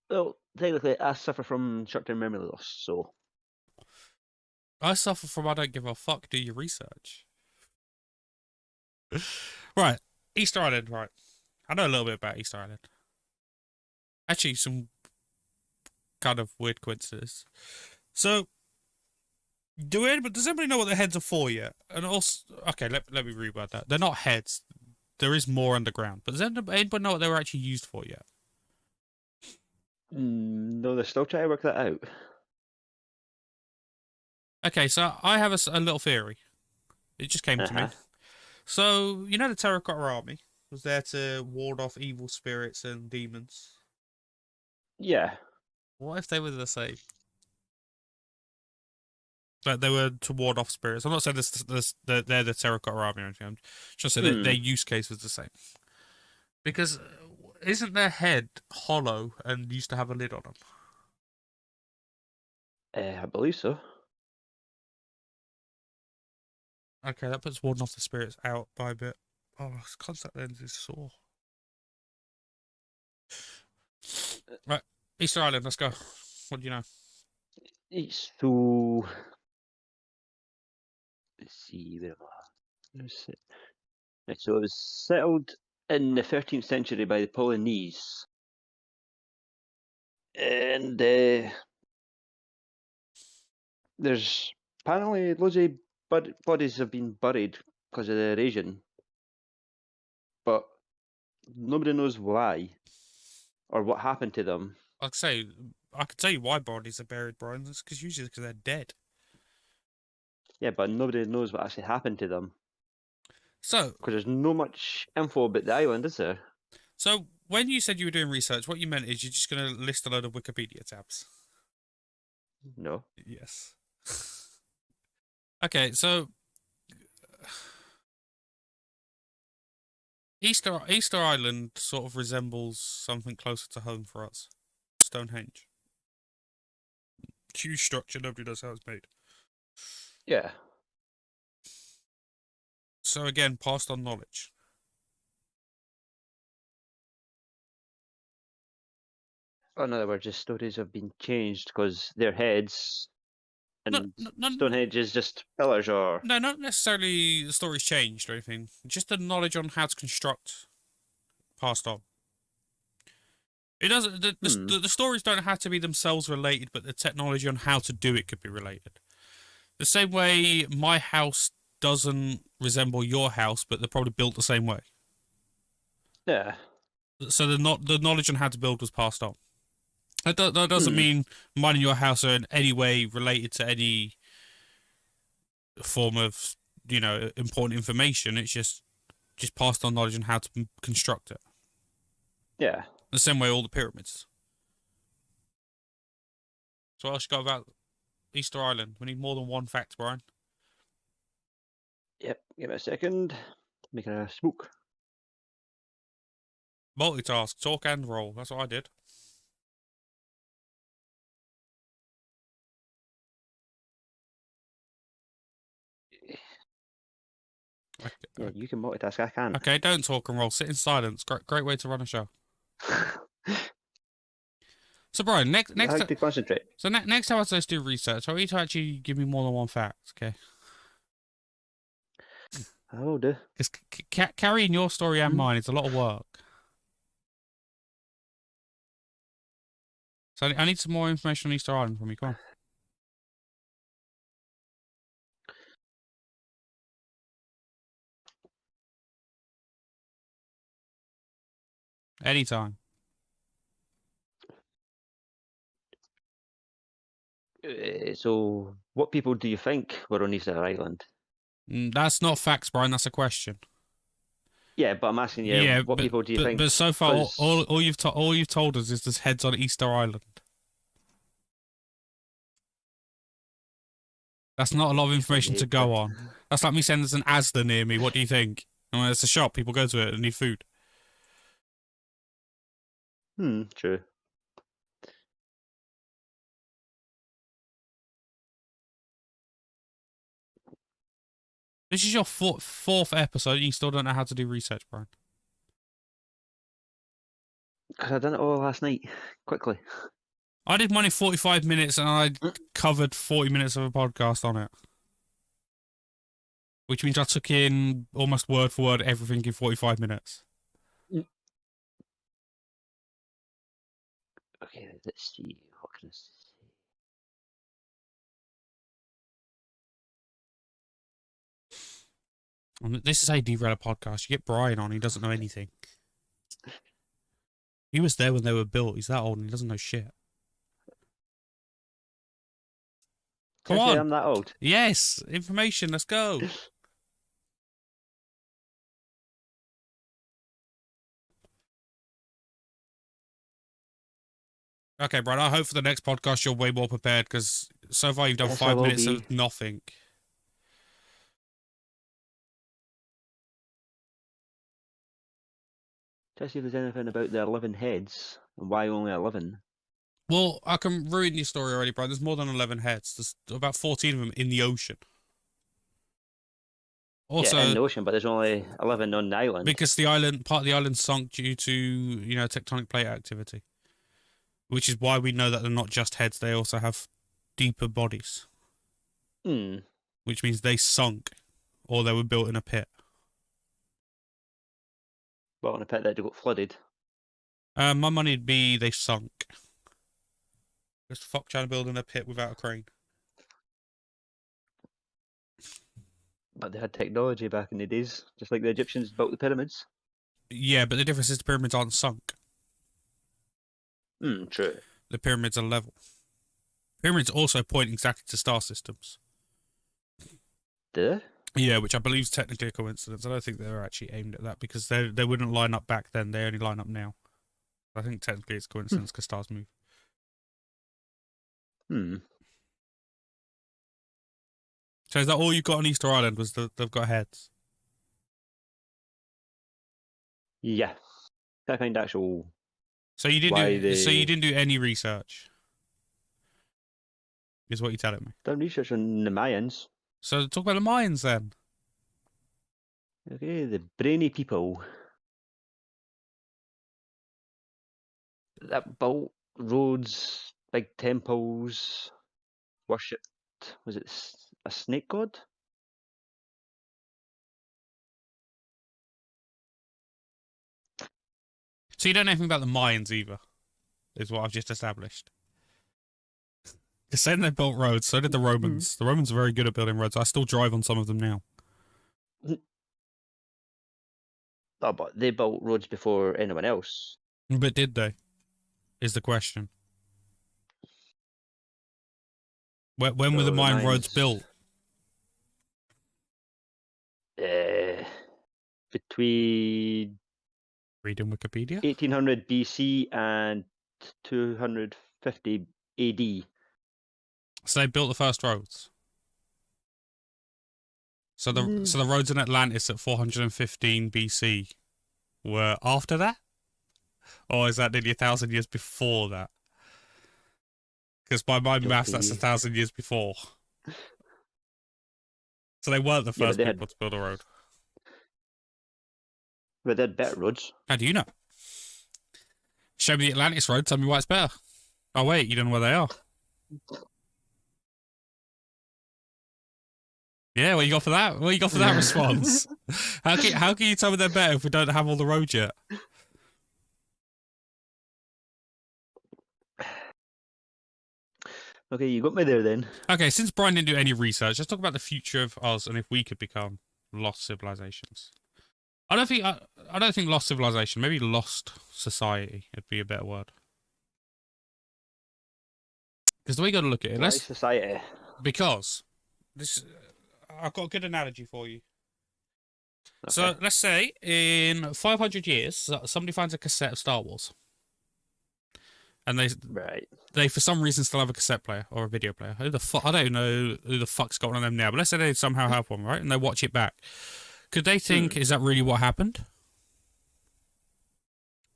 well, technically I suffer from short-term memory loss, so... I suffer from I don't give a fuck, do your research. Right, Easter Island, right. I know a little bit about Easter Island. Actually, some kind of weird coincidence. So, does anybody know what the heads are for yet? And also, okay, let me reword that. They're not heads. There is more underground. But does anybody know what they were actually used for yet? No, they're still trying to work that out. Okay, so I have a little theory. It just came to me. So, you know the Terracotta Army was there to ward off evil spirits and demons? Yeah. What if they were the same? Like they were to ward off spirits. I'm not saying they're the Terracotta Army or anything. I'm just saying their use case was the same. Because isn't their head hollow and used to have a lid on them? I believe so. Okay, that puts warding off the spirits out by a bit. Oh, contact lens is sore. Right, Easter Island, let's go. What do you know? So, let's see, where am I? Right, so it was settled in the 13th century by the Polynese. And there's apparently loads of bodies have been buried because of the erosion. But nobody knows why or what happened to them. I could tell you why bodies are buried, Brian. It's usually because they're dead. Yeah, but nobody knows what actually happened to them. So, because there's no much info about the island, is there? So, when you said you were doing research, what you meant is you're just going to list a load of Wikipedia tabs. No. Yes. Okay, so Easter Island sort of resembles something closer to home for us. Stonehenge. Huge structure, nobody knows how it's made. Yeah. So again, passed on knowledge. In other words, the stories have been changed because their heads and Stonehenge is just pillars, or... No, not necessarily the story's changed or anything. Just the knowledge on how to construct passed on. It doesn't. The stories don't have to be themselves related, but the technology on how to do it could be related. The same way my house doesn't resemble your house, but they're probably built the same way. Yeah. So the knowledge on how to build was passed on. That doesn't mean mine and your house are in any way related to any form of important information. It's just passed on knowledge on how to construct it. Yeah. The same way all the pyramids. So what else you got about Easter Island? We need more than one fact, Brian. Yep. Give me a second. Making a smoke. Multitask, talk and roll. That's what I did. Yeah, you can multitask. I can't. Okay, don't talk and roll. Sit in silence. Great way to run a show. So, Brian, next I like to concentrate. So next time I say do research, I want you to actually give me more than one fact, okay? I will do. Because carrying your story and mine is a lot of work. So I need some more information on Easter Island from you. Come on. Anytime. So, what people do you think were on Easter Island? That's not facts, Brian. That's a question. Yeah, but I'm asking you, what people do you think? But so far, all you've told us is there's heads on Easter Island. That's not a lot of information to go on. That's like me saying there's an Asda near me. What do you think? Well, it's a shop. People go to it and need food. True. This is your fourth episode and you still don't know how to do research, Brian. Because I done it all last night, quickly. I did mine in 45 minutes and I covered 40 minutes of a podcast on it. Which means I took in almost word for word everything in 45 minutes. Okay, let's see. What can I say? This is how you derail a podcast. You get Brian on, he doesn't know anything. He was there when they were built. He's that old and he doesn't know shit. Come on. I'm that old. Yes, information. Let's go. Okay, Brian, I hope for the next podcast you're way more prepared because so far you've done 5 minutes of nothing. Try to see if there's anything about the 11 heads and why only 11. Well, I can ruin your story already, Brian. There's more than 11 heads. There's about 14 of them in the ocean. Also, yeah, in the ocean, but there's only 11 on the island. Because part of the island sunk due to, tectonic plate activity. Which is why we know that they're not just heads, they also have deeper bodies. Which means they sunk, or they were built in a pit. Well, in a pit that got flooded. My money would be they sunk. Just fuck trying to build in a pit without a crane. But they had technology back in the days, just like the Egyptians built the pyramids. Yeah, but the difference is the pyramids aren't sunk. True. The pyramids are level. Pyramids also point exactly to star systems. Do they? Yeah, which I believe is technically a coincidence. I don't think they were actually aimed at that because they wouldn't line up back then. They only line up now. I think technically it's a coincidence because stars move. So is that all you got on Easter Island? Was they've got heads? Yeah. I find actual. So you didn't So you didn't do any research. Is what you're telling me? Done research on the Mayans. So talk about the Mayans then. Okay, the brainy people that built roads, big temples, worshipped. Was it a snake god? So you don't know anything about the Mayans either, is what I've just established. Because saying they built roads, so did the Romans. The Romans are very good at building roads. I still drive on some of them now. Oh, but they built roads before anyone else. But did they? Is the question. When were the Mayan roads built? between Reading Wikipedia. 1800 BC and 250 AD. So they built the first roads. So the roads in Atlantis at 415 BC were after that? Or is that nearly 1,000 years before that? Because by my maths, that's 1,000 years before. So they weren't the first people to build a road. But they had better roads. How do you know? Show me the Atlantis road, tell me why it's better. Oh wait, you don't know where they are. Yeah, what you got for that? What you got for that response? How can you tell me they're better if we don't have all the roads yet? Okay, you got me there then. Okay, since Brian didn't do any research, let's talk about the future of us and if we could become lost civilizations. I don't think lost civilization, maybe lost society would be a better word. Because the way you got to look at it, Why society? Because this, I've got a good analogy for you. Okay. So let's say in 500 years, somebody finds a cassette of Star Wars, and they for some reason still have a cassette player or a video player. Who the fuck? I don't know who the fuck's got one of them now, but let's say they somehow have one, right? And they watch it back. Could they think, is that really what happened?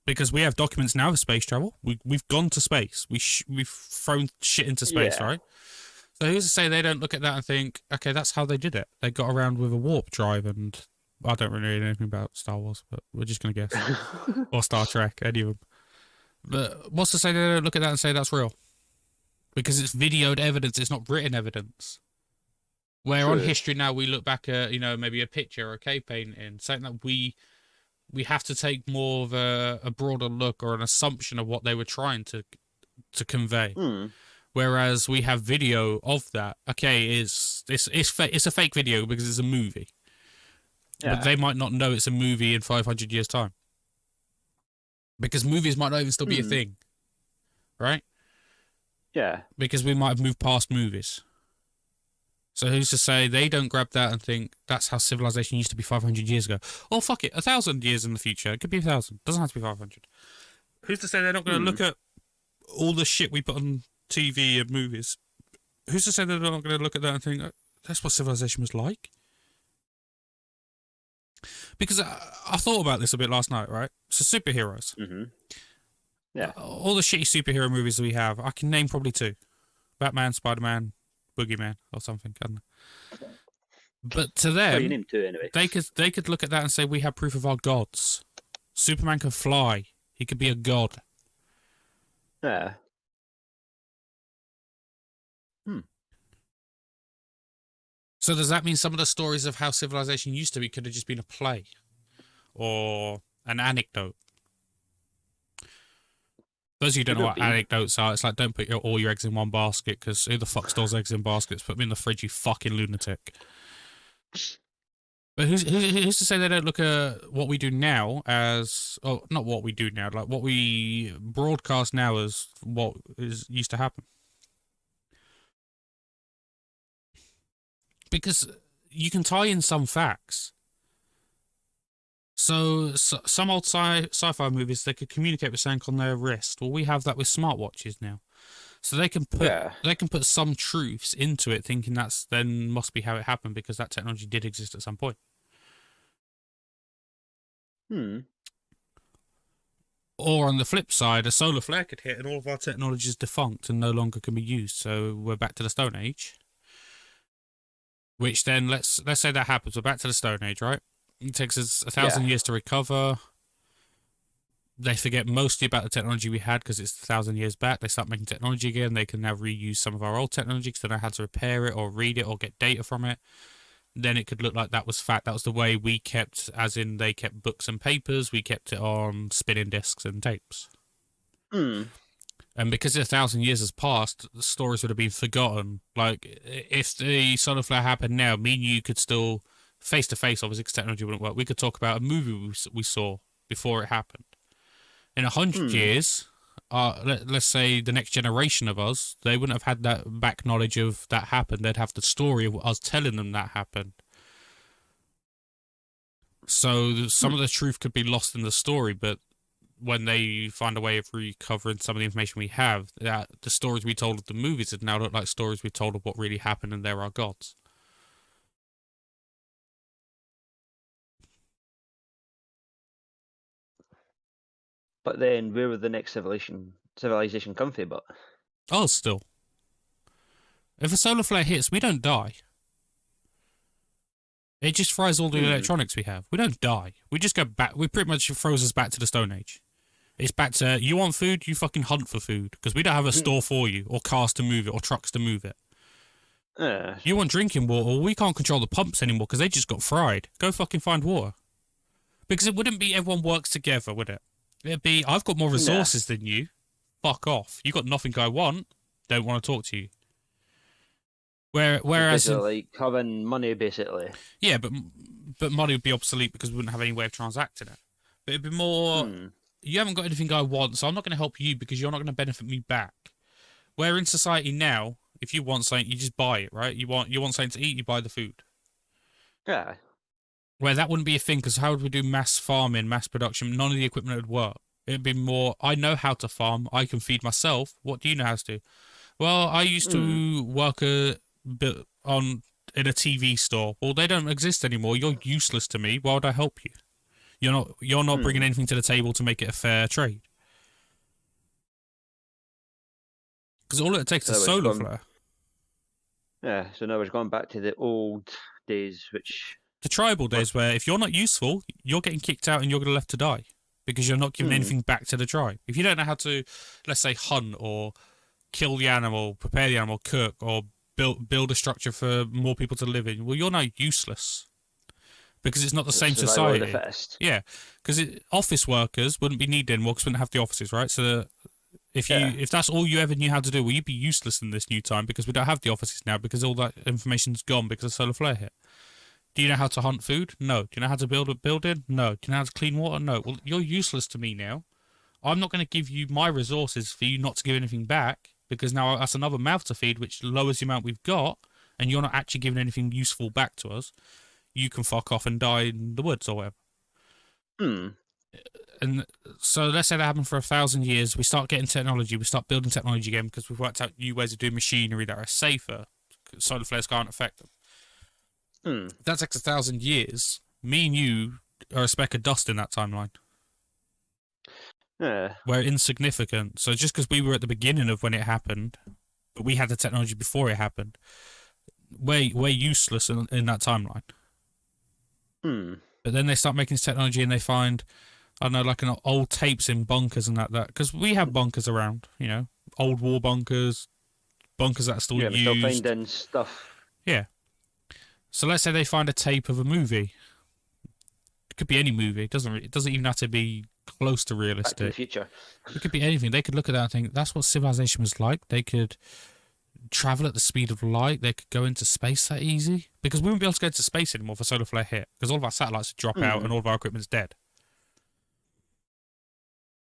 Because we have documents now of space travel. We've gone to space. We've thrown shit into space, right? So who's to say they don't look at that and think, okay, that's how they did it. They got around with a warp drive, and I don't really know anything about Star Wars, but we're just going to guess. Or Star Trek, any of them. But what's to say they don't look at that and say that's real? Because it's videoed evidence, it's not written evidence. Where on history now we look back at, maybe a picture or a cave painting, saying that we have to take more of a broader look or an assumption of what they were trying to convey. Whereas we have video of that. Okay, it's a fake video because it's a movie. Yeah. But they might not know it's a movie in 500 years' time. Because movies might not even still be a thing. Right? Yeah. Because we might have moved past movies. So who's to say they don't grab that and think that's how civilization used to be 500 years ago? Oh, fuck it, 1,000 years in the future. It could be 1,000. Doesn't have to be 500. Who's to say they're not going to look at all the shit we put on TV and movies? Who's to say they're not going to look at that and think that's what civilization was like? Because I thought about this a bit last night, right? So superheroes. Yeah. All the shitty superhero movies that we have, I can name probably 2. Batman, Spider-Man, Boogeyman or something. But to them, you name 2 anyway. they could look at that and say we have proof of our gods. Superman can fly. He could be a god. Yeah. So does that mean some of the stories of how civilization used to be could have just been a play or an anecdote? Those of you who don't know what anecdotes are, it's like don't put all your eggs in one basket because who the fuck stores eggs in baskets? Put them in the fridge, you fucking lunatic. But who's to say they don't look at what we do now as... Oh, not what we do now, like what we broadcast now as what used to happen. Because you can tie in some facts. So some old sci-fi movies, they could communicate with something on their wrist. Well, we have that with smartwatches now. So they can put some truths into it, thinking that's then must be how it happened because that technology did exist at some point. Or on the flip side, a solar flare could hit and all of our technology is defunct and no longer can be used. So we're back to the Stone Age. Which then, let's say that happens. We're back to the Stone Age, right? It takes us 1,000 years to recover. They forget mostly about the technology we had because it's 1,000 years back. They start making technology again. They can now reuse some of our old technology because they know how to repair it or read it or get data from it. Then it could look like that was fact. That was the way we kept, as in they kept books and papers. We kept it on spinning discs and tapes. And because 1,000 years has passed, the stories would have been forgotten. Like, if the solar flare happened now, me and you could still, face-to-face, obviously, because technology wouldn't work, we could talk about a movie we saw before it happened. In 100 years, let's say the next generation of us, they wouldn't have had that back knowledge of that happened. They'd have the story of us telling them that happened. So some of the truth could be lost in the story, but when they find a way of recovering some of the information we have, that the stories we told of the movies would now look like stories we told of what really happened, and there are gods. But then, where would the next civilization come from? But Oh, still. If a solar flare hits, we don't die. It just fries all the electronics we have. We don't die. We just go back. We pretty much froze us back to the Stone Age. It's back to, you want food, you fucking hunt for food. Because we don't have a store for you, or cars to move it, or trucks to move it. You want drinking water, well, we can't control the pumps anymore because they just got fried. Go fucking find water. Because it wouldn't be everyone works together, would it? It'd be, I've got more resources than you. Fuck off. You got nothing I want. Don't want to talk to you. Whereas like having money, basically. Yeah, but money would be obsolete because we wouldn't have any way of transacting it. But it'd be more, you haven't got anything I want, so I'm not going to help you because you're not going to benefit me back. Where in society now, if you want something, you just buy it, right? You want something to eat, you buy the food. Yeah. Where that wouldn't be a thing, because how would we do mass farming, mass production? None of the equipment would work. It'd be more, I know how to farm, I can feed myself. What do you know how to do? Well, I used to work in a TV store. Well, they don't exist anymore. You're useless to me. Why would I help you? You're not bringing anything to the table to make it a fair trade. Because all it takes is a solar flare. Yeah, so now we're going back to the old days, which... The tribal days where if you're not useful, you're getting kicked out and you're going to left to die. Because you're not giving anything back to the tribe. If you don't know how to, let's say, hunt or kill the animal, prepare the animal, cook, or build a structure for more people to live in, well, you're now useless. Because it's not the same society. Yeah, because office workers wouldn't be needed anymore because we wouldn't have the offices, right? So if that's all you ever knew how to do, well, you'd be useless in this new time because we don't have the offices now because all that information's gone because of solar flare hit. Do you know how to hunt food? No. Do you know how to build a building? No. Do you know how to clean water? No. Well, you're useless to me now. I'm not going to give you my resources for you not to give anything back because now that's another mouth to feed, which lowers the amount we've got, and you're not actually giving anything useful back to us. You can fuck off and die in the woods or whatever. And so let's say that happened for 1,000 years. We start getting technology. We start building technology again because we've worked out new ways of doing machinery that are safer. Solar flares can't affect them. If that takes 1,000 years, me and you are a speck of dust in that timeline. Yeah. We're insignificant. So just because we were at the beginning of when it happened, but we had the technology before it happened, we're useless in that timeline. But then they start making this technology and they find, I don't know, like an old tapes in bunkers and that. Because we have bunkers around, you know, old war bunkers that are still used. Yeah, we're still finding stuff. Yeah. So let's say they find a tape of a movie. It could be any movie. It doesn't even have to be close to realistic. Back to the Future. It could be anything. They could look at that and think, that's what civilization was like. They could travel at the speed of light. They could go into space that easy. Because we wouldn't be able to go into space anymore if a solar flare hit. Because all of our satellites would drop out and all of our equipment's dead.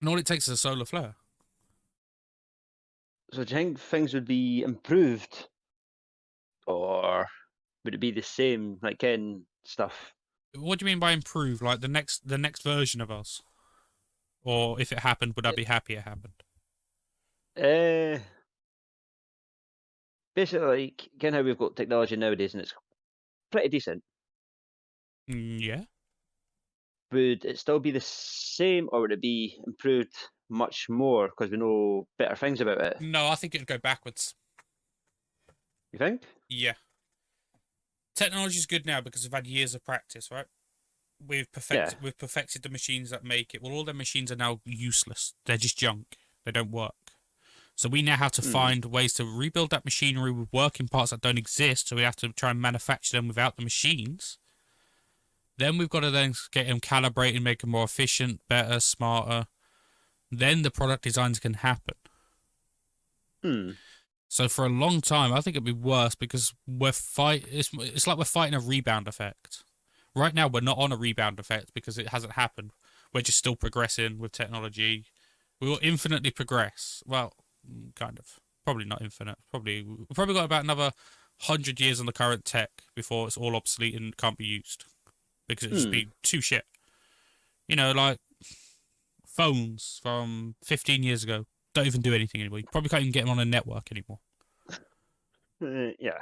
And all it takes is a solar flare. So do you think things would be improved? Or would it be the same, like Ken stuff? What do you mean by improve? Like the next version of us? Or if it happened, would I be happy it happened? Basically, like, Ken, how we've got technology nowadays and it's pretty decent. Yeah. Would it still be the same or would it be improved much more because we know better things about it? No, I think it'd go backwards. You think? Yeah. Technology's good now because we've had years of practice, right? We've perfected the machines that make it. Well, all the machines are now useless. They're just junk. They don't work. So we now have to find ways to rebuild that machinery with working parts that don't exist. So we have to try and manufacture them without the machines. Then we've got to then get them calibrated, make them more efficient, better, smarter. Then the product designs can happen. So for a long time, I think it'd be worse because it's like we're fighting a rebound effect. Right now, we're not on a rebound effect because it hasn't happened. We're just still progressing with technology. We will infinitely progress. Well, kind of. Probably not infinite. We've probably got about another 100 years on the current tech before it's all obsolete and can't be used. because it'd just be too shit. You know, like phones from 15 years ago don't even do anything anymore. You probably can't even get them on a network anymore. Yeah.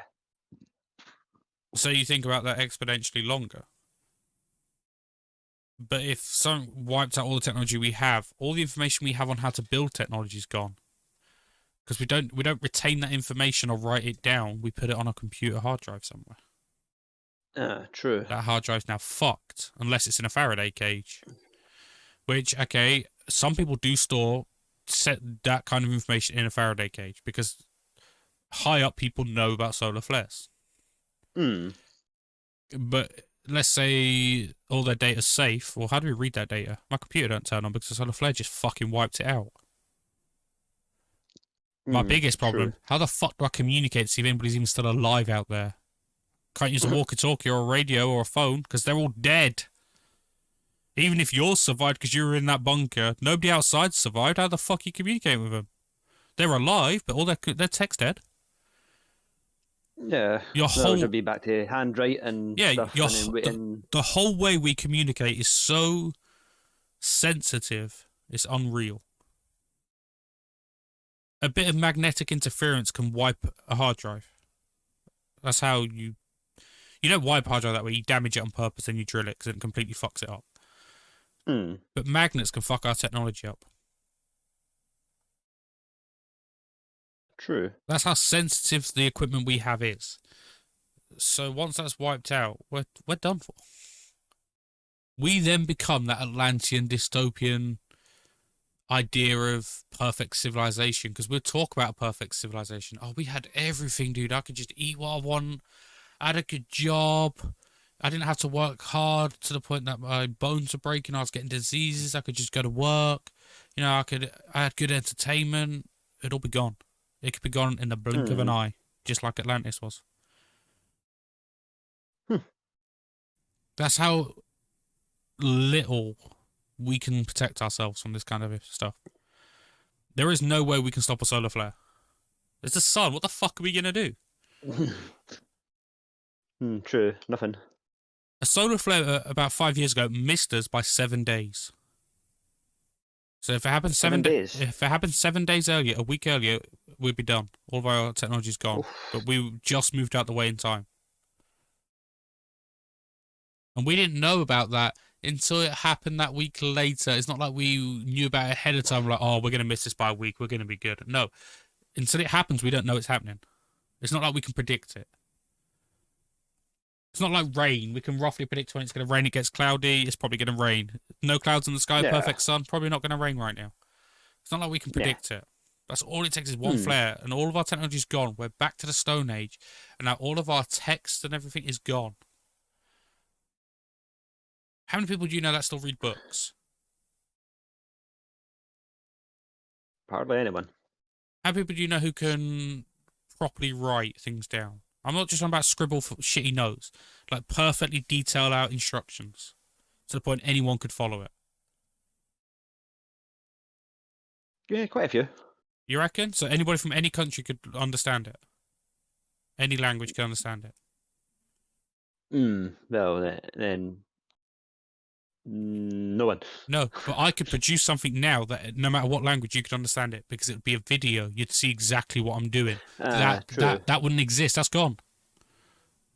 So you think about that exponentially longer. But if someone wiped out all the technology we have, all the information we have on how to build technology is gone. Because we don't retain that information or write it down. We put it on a computer hard drive somewhere. True. That hard drive's now fucked, unless it's in a Faraday cage. Which, okay, some people do set that kind of information in a Faraday cage because high up people know about solar flares. But let's say all their data's safe. Well, how do we read that data? My computer don't turn on because the solar flare just fucking wiped it out. My biggest problem, true. how the fuck do I communicate to see if anybody's even still alive out there? Can't use a walkie-talkie or a radio or a phone because they're all dead. Even if yours survived because you were in that bunker, nobody outside survived. How the fuck are you communicating with them? They're alive, but all their tech's dead. Yeah. Your whole would be back to handwriting stuff and then waiting. The whole way we communicate is so sensitive. It's unreal. A bit of magnetic interference can wipe a hard drive. That's how you don't wipe a hard drive that way. You damage it on purpose and you drill it because it completely fucks it up. But magnets can fuck our technology up. True. That's how sensitive the equipment we have is. So once that's wiped out, we're done for. We then become that Atlantean dystopian idea of perfect civilization, because we'll talk about perfect civilization. Oh, we had everything, dude. I could just eat what I want. I had a good job. I didn't have to work hard to the point that my bones were breaking. I was getting diseases. I could just go to work. You know, I had good entertainment. It'd all be gone. It could be gone in the blink of an eye, just like Atlantis was. That's how little we can protect ourselves from this kind of stuff. There is no way we can stop a solar flare. It's the sun. What the fuck are we going to do? True. Nothing. A solar flare about 5 years ago missed us by 7 days. So if it happened 7 days, if it happened 7 days earlier, a week earlier, we'd be done. All of our technology's gone. Oof. But we just moved out the way in time. And we didn't know about that until it happened that week later. It's not like we knew about it ahead of time. Like, oh, we're going to miss this by a week. We're going to be good. No. Until it happens, we don't know it's happening. It's not like we can predict it. It's not like rain. We can roughly predict when it's going to rain. It gets cloudy. It's probably going to rain. No clouds in the sky. Yeah. Perfect sun. Probably not going to rain right now. It's not like we can predict it. That's all it takes is one flare. And all of our technology's gone. We're back to the Stone Age. And now all of our text and everything is gone. How many people do you know that still read books? Hardly anyone. How many people do you know who can properly write things down? I'm not just talking about scribble for shitty notes. Like perfectly detail out instructions to the point anyone could follow it. Yeah, quite a few. You reckon? So anybody from any country could understand it? Any language could understand it? Well, then... no one. No, but I could produce something now that no matter what language you could understand it, because it would be a video. You'd see exactly what I'm doing. That wouldn't exist. That's gone.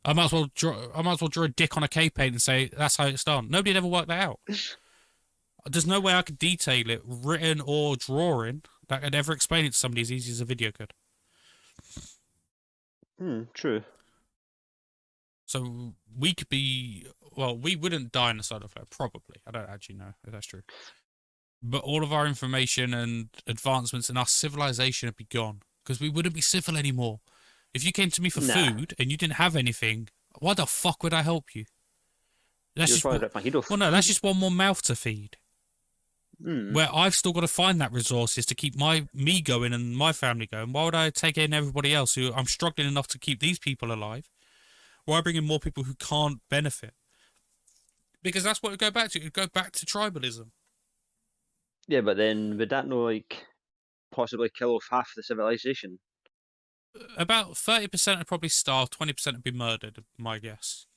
I might as well draw a dick on a cave paint and say that's how it's done. Nobody'd ever work that out. There's no way I could detail it, written or drawing, that could ever explain it to somebody as easy as a video could. True. So we could be... Well, we wouldn't die in a solar flare, probably. I don't actually know if that's true. But all of our information and advancements in our civilization would be gone. Because we wouldn't be civil anymore. If you came to me for food and you didn't have anything, why the fuck would I help you? That's just one more mouth to feed. Where I've still got to find that resources to keep me going and my family going. Why would I take in everybody else who I'm struggling enough to keep these people alive? Why bring in more people who can't benefit? Because that's what it would go back to. It would go back to tribalism. Yeah, but then would that not possibly kill off half the civilization? About 30% would probably starve, 20% would be murdered, my guess.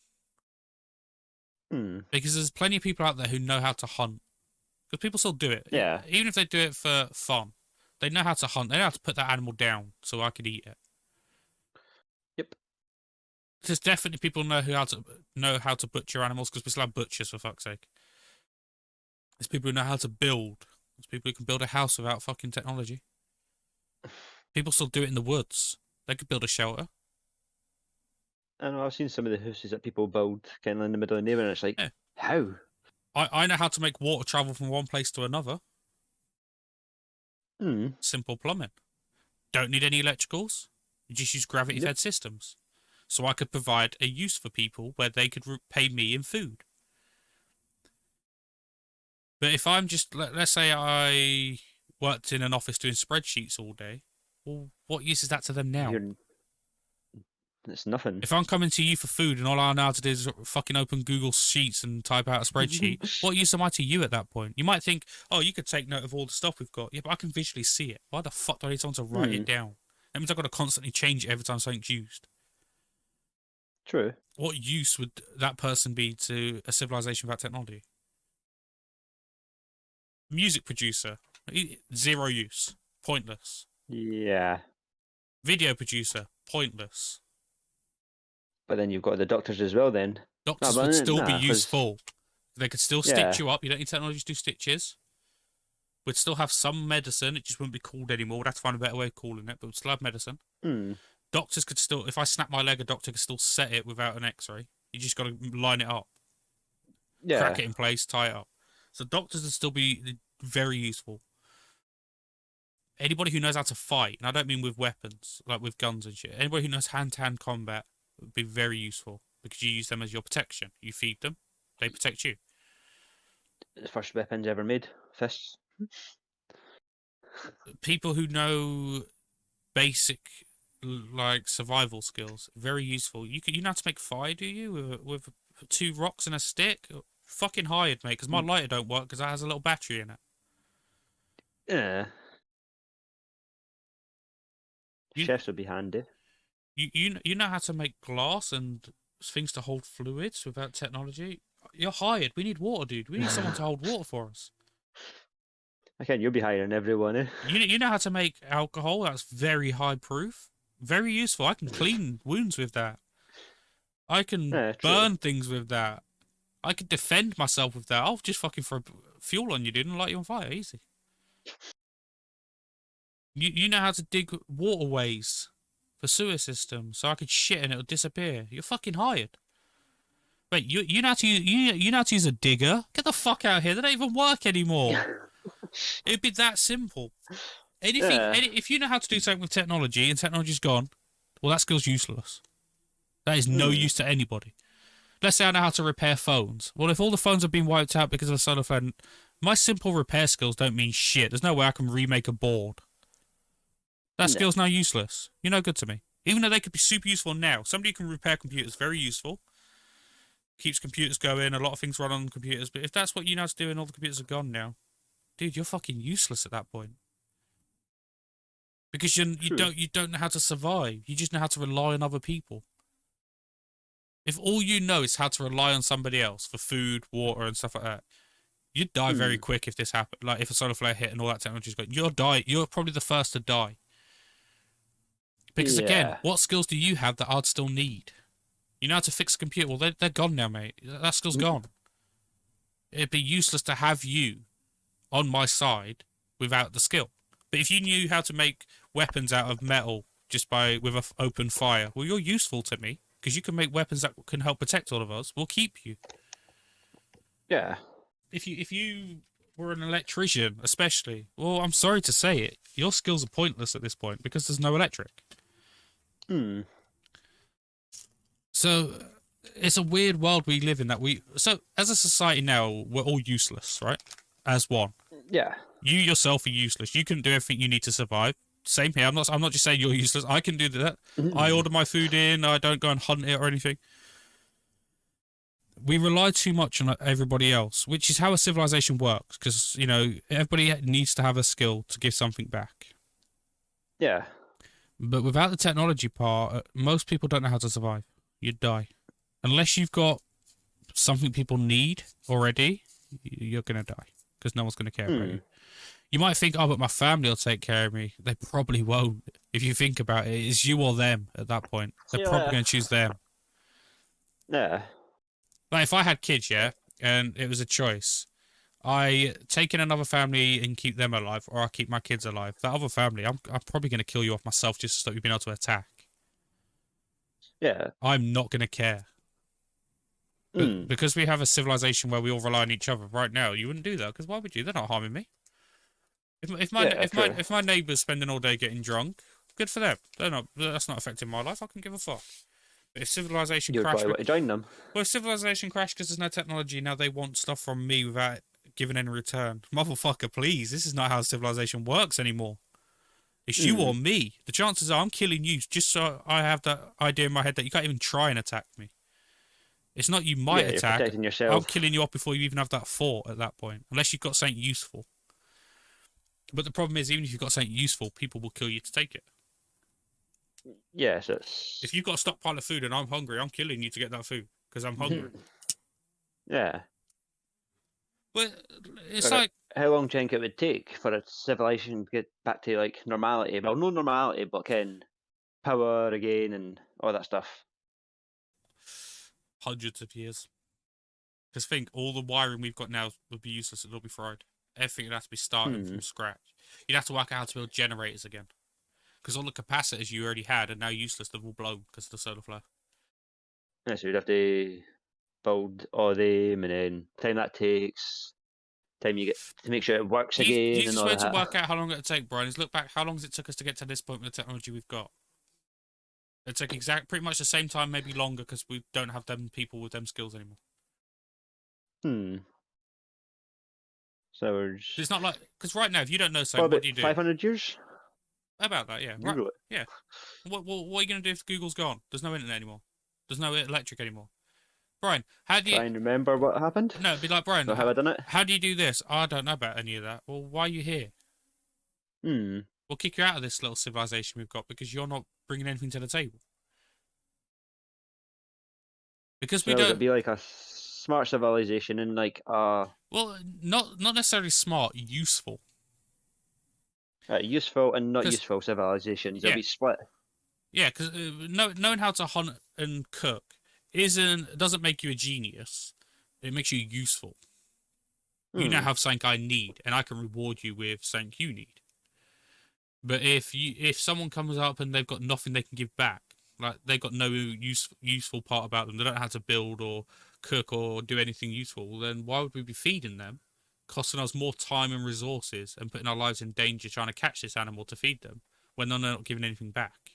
Because there's plenty of people out there who know how to hunt. Because people still do it. Yeah. Even if they do it for fun. They know how to hunt. They know how to put that animal down so I could eat it. Yep. There's definitely people know how to butcher animals, because we still have butchers, for fuck's sake. There's people who know how to build. There's people who can build a house without fucking technology. People still do it in the woods. They could build a shelter. I know, I've seen some of the houses that people build kind of in the middle of nowhere, and it's like, Yeah. how? I know how to make water travel from one place to another. Hmm. Simple plumbing. Don't need any electricals. You just use gravity-fed systems. So I could provide a use for people where they could pay me in food. But if I'm just, let's say I worked in an office doing spreadsheets all day, well, what use is that to them now? It's nothing. If I'm coming to you for food and all I know how to do is fucking open Google Sheets and type out a spreadsheet, what use am I to you at that point? You might think, oh, you could take note of all the stuff we've got. Yeah, but I can visually see it. Why the fuck do I need someone to write it down? That means I've got to constantly change it every time something's used. True. What use would that person be to a civilization without technology? Music producer, 0 use, pointless. Yeah. Video producer, pointless. But then you've got the doctors as well then. Doctors would still be useful. They could still stitch you up. You don't need technology to do stitches. We'd still have some medicine. It just wouldn't be called anymore. We'd have to find a better way of calling it, but we'd still have medicine. Doctors could still, if I snap my leg, a doctor could still set it without an x-ray. You just got to line it up. Yeah. Crack it in place, tie it up. So doctors would still be very useful. Anybody who knows how to fight, and I don't mean with weapons, like with guns and shit. Anybody who knows hand-to-hand combat would be very useful, because you use them as your protection. You feed them, they protect you. The first weapons ever made, fists. People who know basic, like, survival skills, very useful. You know how to make fire, do you? With 2 rocks and a stick? Fucking hired, mate, because my lighter don't work because it has a little battery in it. Yeah. Chefs would be handy. You know how to make glass and things to hold fluids without technology? You're hired. We need water, dude. We need someone to hold water for us. Okay, you'll be hiring everyone, eh? You know how to make alcohol? That's very high proof. Very useful. I can clean wounds with that. I can burn things with that. I could defend myself with that. I'll just fucking throw fuel on you, dude, and light you on fire. Easy. You know how to dig waterways for sewer systems, so I could shit and it'll disappear. You're fucking hired. Wait, you know how to use a digger? Get the fuck out of here. They don't even work anymore. It'd be that simple. If you know how to do something with technology and technology's gone, well, that skill's useless. That is no use to anybody. Let's say I know how to repair phones. Well, if all the phones have been wiped out because of a solar flare, my simple repair skills don't mean shit. There's no way I can remake a board. That skill's now useless. You're no good to me. Even though they could be super useful now. Somebody who can repair computers, very useful. Keeps computers going. A lot of things run on computers. But if that's what you know how to do and all the computers are gone now, dude, you're fucking useless at that point. Because you don't know how to survive. You just know how to rely on other people. If all you know is how to rely on somebody else for food, water, and stuff like that, you'd die very quick if this happened. Like, if a solar flare hit and all that technology's gone, you'll die. You're probably the first to die. Because, again, what skills do you have that I'd still need? You know how to fix a computer? Well, they're gone now, mate. That skill's gone. It'd be useless to have you on my side without the skill. But if you knew how to make weapons out of metal just with an open fire, well, you're useful to me. Because you can make weapons that can help protect all of us. We'll keep you. Yeah. If you were an electrician, especially, well, I'm sorry to say it, your skills are pointless at this point because there's no electric. So it's a weird world we live in so as a society now, we're all useless, right? As one. Yeah. You yourself are useless. You can do everything you need to survive. Same here. I'm not just saying you're useless. I can do that. I order my food in. I don't go and hunt it or anything. We rely too much on everybody else, which is how a civilization works. Because, everybody needs to have a skill to give something back. Yeah. But without the technology part, most people don't know how to survive. You'd die. Unless you've got something people need already, you're going to die because no one's going to care about you. You might think, oh, but my family will take care of me. They probably won't. If you think about it, it's you or them at that point. They're probably going to choose them. Yeah. Like, if I had kids, yeah, and it was a choice, I take in another family and keep them alive, or I keep my kids alive. That other family, I'm probably going to kill you off myself just to stop you being able to attack. Yeah. I'm not going to care. Because we have a civilization where we all rely on each other right now, you wouldn't do that, because why would you? They're not harming me. If my neighbour's spending all day getting drunk, good for them. That's not affecting my life. I can give a fuck. But if civilization You'd crashed, probably want to join them. well, if civilization crashed because there's no technology, now they want stuff from me without giving any return. Motherfucker, please. This is not how civilization works anymore. It's you or me. The chances are I'm killing you just so I have that idea in my head that you can't even try and attack me. It's not you might You're attack. protecting yourself. I'm killing you off before you even have that thought at that point, unless you've got something useful. But the problem is, even if you've got something useful, people will kill you to take it. Yes, it's... If you've got a stockpile of food and I'm hungry, I'm killing you to get that food because I'm hungry. Yeah. But it's like... How long do you think it would take for a civilization to get back to, like, normality? Well, no normality, but power again and all that stuff. Hundreds of years. Because think, all the wiring we've got now would be useless. It'll be fried. Everything would have to be starting from scratch. You'd have to work out how to build generators again. Because all the capacitors you already had are now useless. They've all blown because of the solar flare. Yeah, so you'd have to build all them, and then time that takes, time you get to make sure it works again. The and easiest all way that. to work out how long it'll take, Brian, is look back how long it took us to get to this point with the technology we've got. It took pretty much the same time, maybe longer, because we don't have them people with them skills anymore. So it's not like, because right now, if you don't know something, what do you do? 500 years? About that, yeah. Google it. Yeah. What are you going to do if Google's gone? There's no internet anymore. There's no electric anymore. Brian, how do you... Try and remember what happened? No, it'd be like, Brian, how I done it? How do you do this? I don't know about any of that. Well, why are you here? We'll kick you out of this little civilization we've got because you're not bringing anything to the table. Because we don't... Would it be like a smart civilization and like well, not necessarily smart, useful. Useful and not useful civilizations. They'll be split. Yeah, because knowing how to hunt and cook doesn't make you a genius. It makes you useful. You now have something I need, and I can reward you with something you need. But if someone comes up and they've got nothing they can give back, like they've got no useful part about them, they don't know how to build or cook or do anything useful, then why would we be feeding them? Costing us more time and resources and putting our lives in danger trying to catch this animal to feed them when they're not giving anything back.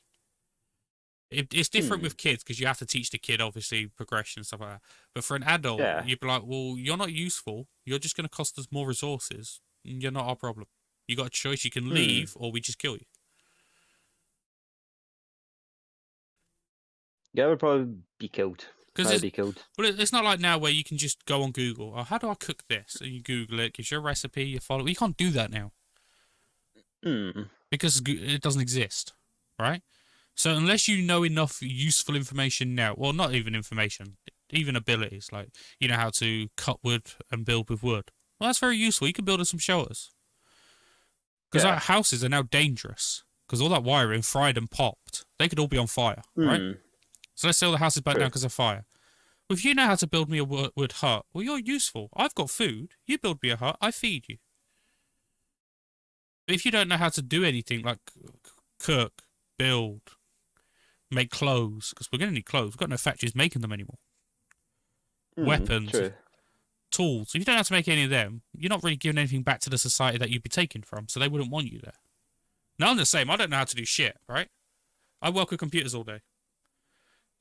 It's different with kids because you have to teach the kid, obviously, progression and stuff like that. But for an adult, you'd be like, well, you're not useful. You're just going to cost us more resources. You're not our problem. You got a choice. You can leave or we just kill you. Yeah, I would probably be killed. Well, it's not like now where you can just go on Google. Oh, how do I cook this? And you Google it, gives you a recipe, you follow it. You can't do that now. Because it doesn't exist, right? So unless you know enough useful information now, well, not even information, even abilities, like you know how to cut wood and build with wood. Well, that's very useful. You can build us some shelters. Because our houses are now dangerous. Because all that wiring fried and popped. They could all be on fire, right? So let's say all the houses burnt down because of fire. Well, if you know how to build me a wood hut, well, you're useful. I've got food. You build me a hut, I feed you. But if you don't know how to do anything like cook, build, make clothes, because we're going to need clothes. We've got no factories making them anymore. Weapons, tools. If you don't know how to make any of them, you're not really giving anything back to the society that you'd be taken from, so they wouldn't want you there. Now, I'm the same. I don't know how to do shit, right? I work with computers all day.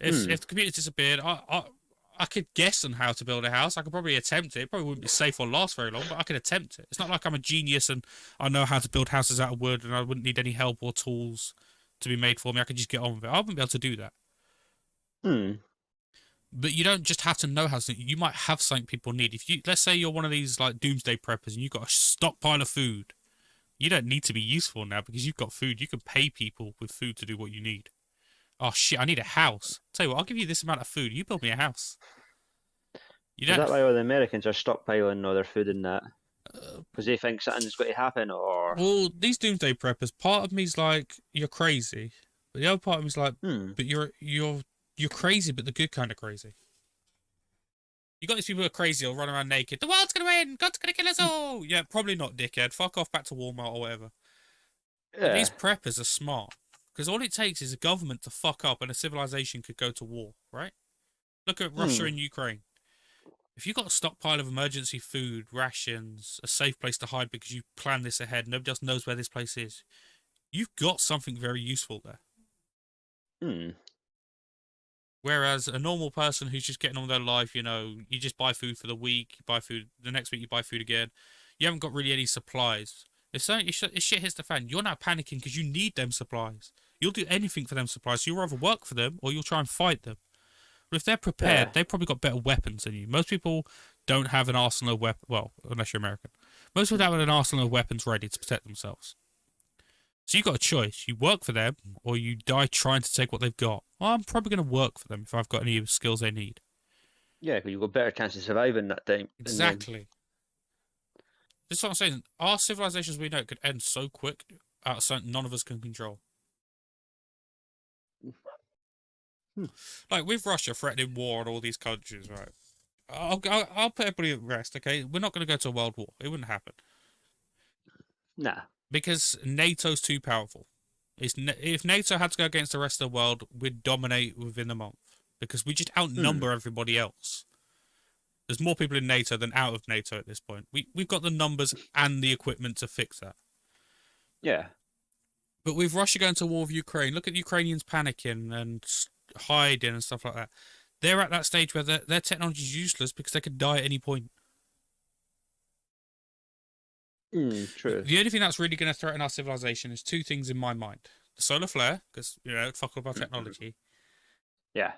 If the computers disappeared, I could guess on how to build a house. I could probably attempt it. It probably wouldn't be safe or last very long, but I could attempt it. It's not like I'm a genius and I know how to build houses out of wood and I wouldn't need any help or tools to be made for me. I could just get on with it. I wouldn't be able to do that. But you don't just have to know how to. You might have something people need. Let's say you're one of these like doomsday preppers and you've got a stockpile of food. You don't need to be useful now because you've got food. You can pay people with food to do what you need. Oh shit, I need a house. Tell you what, I'll give you this amount of food. You build me a house. You Is know, that why all the Americans are stockpiling all their food and that? Because they think something's going to happen, or well, these doomsday preppers, part of me's like, you're crazy. But the other part of me's like, hmm, but you're crazy, but the good kind of crazy. You got these people who are crazy or run around naked. The world's gonna win. God's gonna kill us all. Yeah, probably not, dickhead. Fuck off back to Walmart or whatever. But yeah, these preppers are smart because all it takes is a government to fuck up and a civilization could go to war, right? Look at Russia hmm, and Ukraine. If you've got a stockpile of emergency food, rations, a safe place to hide because you plan this ahead, nobody else knows where this place is, you've got something very useful there. hmm, Whereas a normal person who's just getting on with their life, you just buy food for the week, you buy food, the next week you buy food again, you haven't got really any supplies. If shit hits the fan, you're now panicking because you need them supplies. You'll do anything for them supplies. So you'll either work for them or you'll try and fight them. But if they're prepared, yeah, they've probably got better weapons than you. Most people don't have an arsenal of weapons. Well, unless you're American. Most people don't have an arsenal of weapons ready to protect themselves. So you've got a choice. You work for them or you die trying to take what they've got. Well, I'm probably going to work for them if I've got any skills they need. yeah. Because you've got better chance of surviving that time. Exactly. This is what I'm saying. Our civilizations we know could end so quick out of something none of us can control. Hmm. Like with Russia threatening war on all these countries, right? I'll put everybody at rest, okay? We're not going to go to a world war. It wouldn't happen. Nah. Because NATO's too powerful. If NATO had to go against the rest of the world, we'd dominate within a month. Because we just outnumber everybody else. There's more people in NATO than out of NATO at this point. We've got the numbers and the equipment to fix that. Yeah. But with Russia going to war with Ukraine, look at the Ukrainians panicking and hiding and stuff like that. They're at that stage where their technology is useless because they could die at any point. True. The only thing that's really going to threaten our civilization is two things in my mind. The solar flare, because, fuck all about technology. Yeah.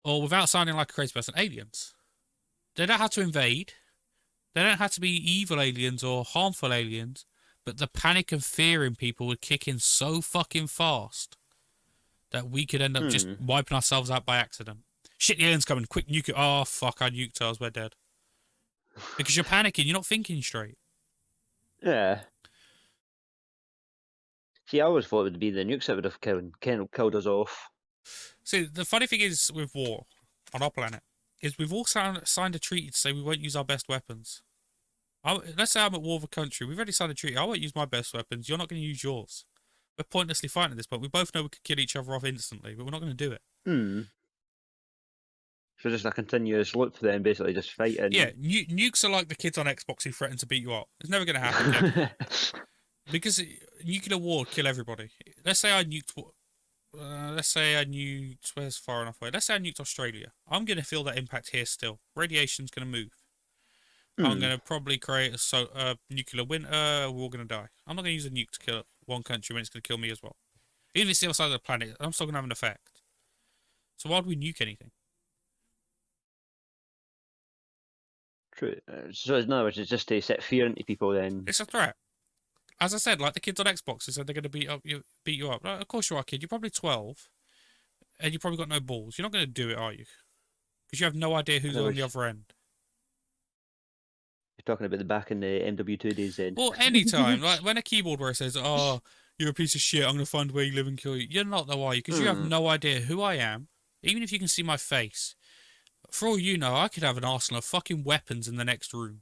Or, without sounding like a crazy person, aliens. They don't have to invade. They don't have to be evil aliens or harmful aliens. But the panic and fear in people would kick in so fucking fast that we could end up just wiping ourselves out by accident. Shit, the aliens coming. Quick, nuke it. Oh, fuck, I nuked ours. We're dead. Because you're panicking. You're not thinking straight. Yeah. See, I always thought it would be the nukes that would have killed us off. See, the funny thing is with war on our planet is we've all signed a treaty to say we won't use our best weapons. Let's say I'm at war with a country. We've already signed a treaty. I won't use my best weapons. You're not going to use yours. We're pointlessly fighting at this point. We both know we could kill each other off instantly, but we're not going to do it. So just a continuous loop then, basically just fighting. Yeah, nukes are like the kids on Xbox who threaten to beat you up. It's never going to happen, kid. Because nuclear war would kill everybody. Let's say I nuked... Where's far enough away? Let's say I nuked Australia. I'm going to feel that impact here still. Radiation's going to move. I'm going to probably create a nuclear winter. We're all going to die. I'm not going to use a nuke to kill one country when it's going to kill me as well. Even if it's the other side of the planet, I'm still going to have an effect. So why would we nuke anything? True. So in other words, it's just to set fear into people then. It's a threat. As I said, like the kids on Xbox who said they're going to beat you up. Like, of course you are, kid. You're probably 12, and you probably got no balls. You're not going to do it, are you? Because you have no idea who's on the other end. You're talking about the back in the MW2 days then. Well, anytime. Like when a keyboard warrior says, "Oh, you're a piece of shit. I'm going to find where you live and kill you." You're not, though, are you? Because you have no idea who I am. Even if you can see my face, for all you know, I could have an arsenal of fucking weapons in the next room.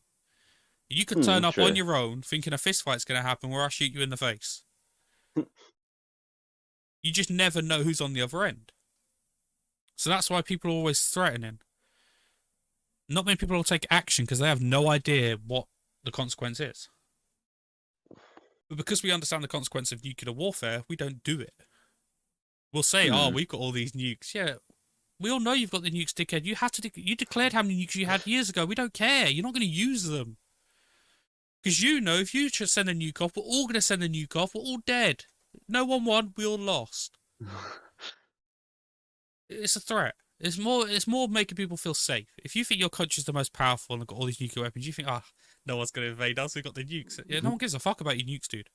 You could turn up on your own thinking a fist fight's going to happen where I shoot you in the face. You just never know who's on the other end. So that's why people are always threatening. Not many people will take action because they have no idea what the consequence is. But because we understand the consequence of nuclear warfare, we don't do it. We'll say, "Oh, we've got all these nukes." Yeah, we all know you've got the nukes, dickhead. You declared how many nukes you had years ago. We don't care. You're not going to use them. Because if you just send a nuke off, we're all going to send a nuke off. We're all dead. No one won. We all lost. It's a threat. It's more making people feel safe. If you think your country's the most powerful and got all these nuclear weapons, you think, no one's going to invade us. We've got the nukes. Yeah, no one gives a fuck about your nukes, dude.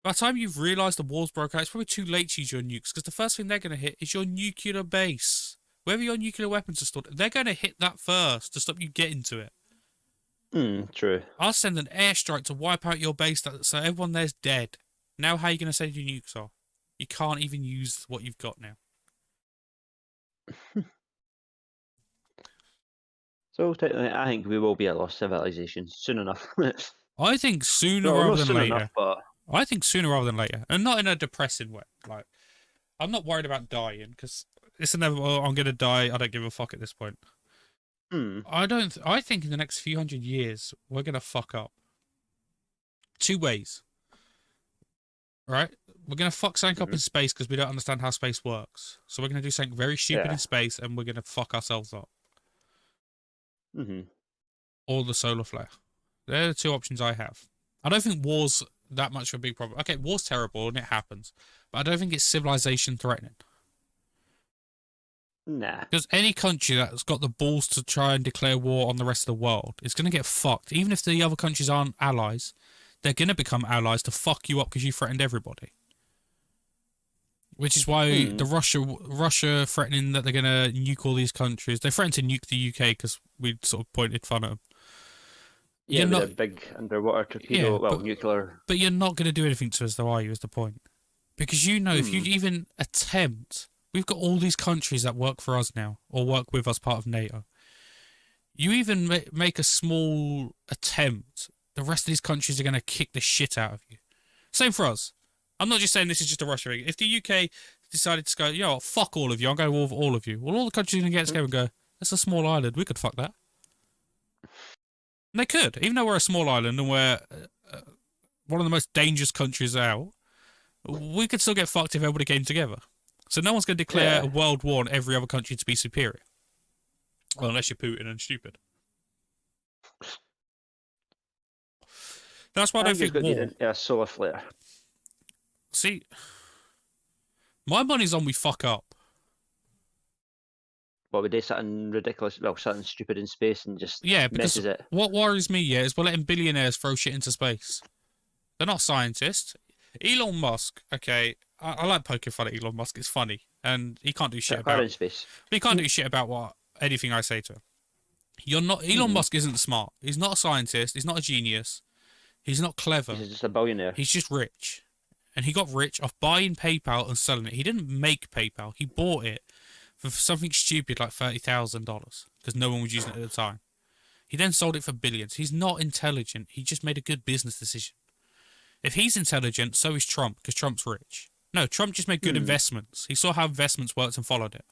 By the time you've realised the war's broke out, it's probably too late to use your nukes because the first thing they're going to hit is your nuclear base. Wherever your nuclear weapons are stored, they're going to hit that first to stop you getting to it. True. I'll send an airstrike to wipe out your base so everyone there's dead. Now how are you going to send your nukes off? You can't even use what you've got now. So technically, I think we will be a lost civilization soon enough. I think sooner well, rather not than soon later. enough, but I think sooner rather than later, and not in a depressing way. Like, I'm not worried about dying because it's inevitable. I'm gonna die. I don't give a fuck at this point. I don't. I think in the next few hundred years we're gonna fuck up. Two ways. Right? We're gonna fuck something up in space because we don't understand how space works. So we're gonna do something very stupid in space, and we're gonna fuck ourselves up. Or the solar flare. They're the two options I have. I don't think war's that much of a big problem. Okay, war's terrible and it happens, but I don't think it's civilization threatening. Nah. Because any country that's got the balls to try and declare war on the rest of the world is going to get fucked. Even if the other countries aren't allies, they're going to become allies to fuck you up because you threatened everybody. Which is why the Russia threatening that they're going to nuke all these countries. They threatened to nuke the UK because we sort of pointed fun at them. Yeah, with a big underwater torpedo, nuclear. But you're not going to do anything to us, though, are you, is the point? Because if you even attempt... We've got all these countries that work for us now, or work with us part of NATO. You even make a small attempt, the rest of these countries are going to kick the shit out of you. Same for us. I'm not just saying this is just a Russia thing. If the UK decided to go, fuck all of you, I'm going to war with all of you. Well, all the countries are going to get together and go, that's a small island, we could fuck that. And they could, even though we're a small island and we're one of the most dangerous countries out, we could still get fucked if everybody came together. So no one's going to declare a world war on every other country to be superior. Well, unless you're Putin and stupid. That's why I don't think war... Yeah, solar flare. See, my money's on we fuck up. What, we do something ridiculous, something stupid in space and just messes it? What worries me, is we're letting billionaires throw shit into space. They're not scientists. Elon Musk, okay, I like poking fun at Elon Musk. It's funny, and he can't do shit about in space. He can't do shit about anything I say to him. You're not. Elon Musk isn't smart. He's not a scientist. He's not a genius. He's not clever. He's just a billionaire. He's just rich, and he got rich off buying PayPal and selling it. He didn't make PayPal. He bought it for something stupid like $30,000 because no one was using it at the time. He then sold it for billions. He's not intelligent. He just made a good business decision. If he's intelligent, so is Trump, because Trump's rich. No, Trump just made good investments. He saw how investments worked and followed it.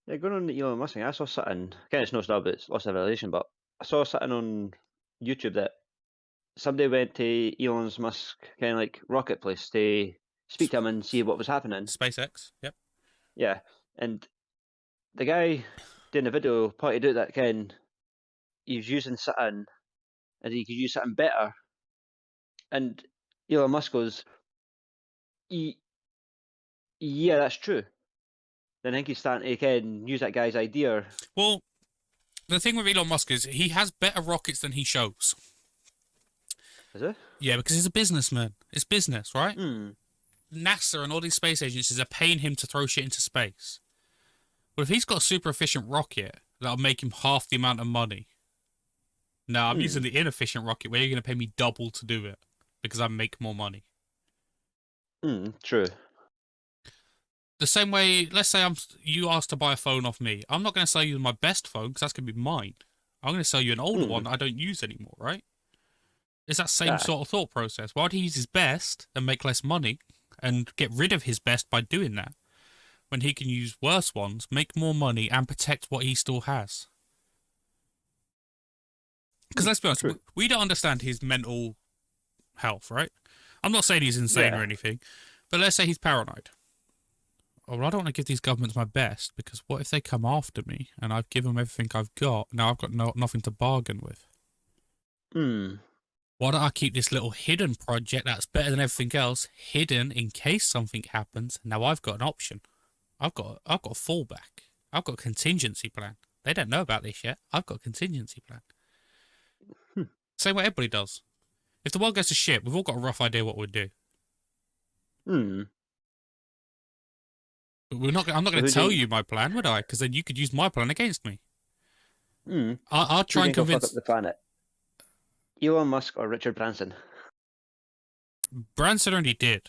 Yeah, going on the Elon Musk thing, I saw something, kind of it's no stuff, but it's lost civilization, but I saw something on YouTube that somebody went to Elon Musk kind of like rocket place to speak to him and see what was happening. SpaceX, yep. Yeah, and the guy doing the video pointed out that he was using something and he could use something better. And Elon Musk goes, yeah, that's true. Then I think he's starting to use that guy's idea. Well, the thing with Elon Musk is he has better rockets than he shows. Is it? Yeah, because he's a businessman. It's business, right? NASA and all these space agencies are paying him to throw shit into space. But if he's got a super efficient rocket, that'll make him half the amount of money. No, I'm using the inefficient rocket where you're going to pay me double to do it because I make more money. True. The same way, let's say you asked to buy a phone off me. I'm not going to sell you my best phone because that's going to be mine. I'm going to sell you an older one that I don't use anymore, right? It's that same sort of thought process. Why would he use his best and make less money and get rid of his best by doing that when he can use worse ones, make more money, and protect what he still has? Because let's be honest, we don't understand his mental health, right? I'm not saying he's insane or anything, but let's say he's paranoid. Oh, well, I don't want to give these governments my best because what if they come after me and I've given them everything I've got? Now I've got nothing to bargain with. Why don't I keep this little hidden project that's better than everything else hidden in case something happens? Now I've got an option. I've got a fallback. I've got a contingency plan. They don't know about this yet. I've got a contingency plan. Same way everybody does. If the world goes to shit, we've all got a rough idea what we'd do. I'm not going to tell you my plan, would I? Because then you could use my plan against me. I'll try and convince. Fuck up the planet? Elon Musk or Richard Branson? Branson already did.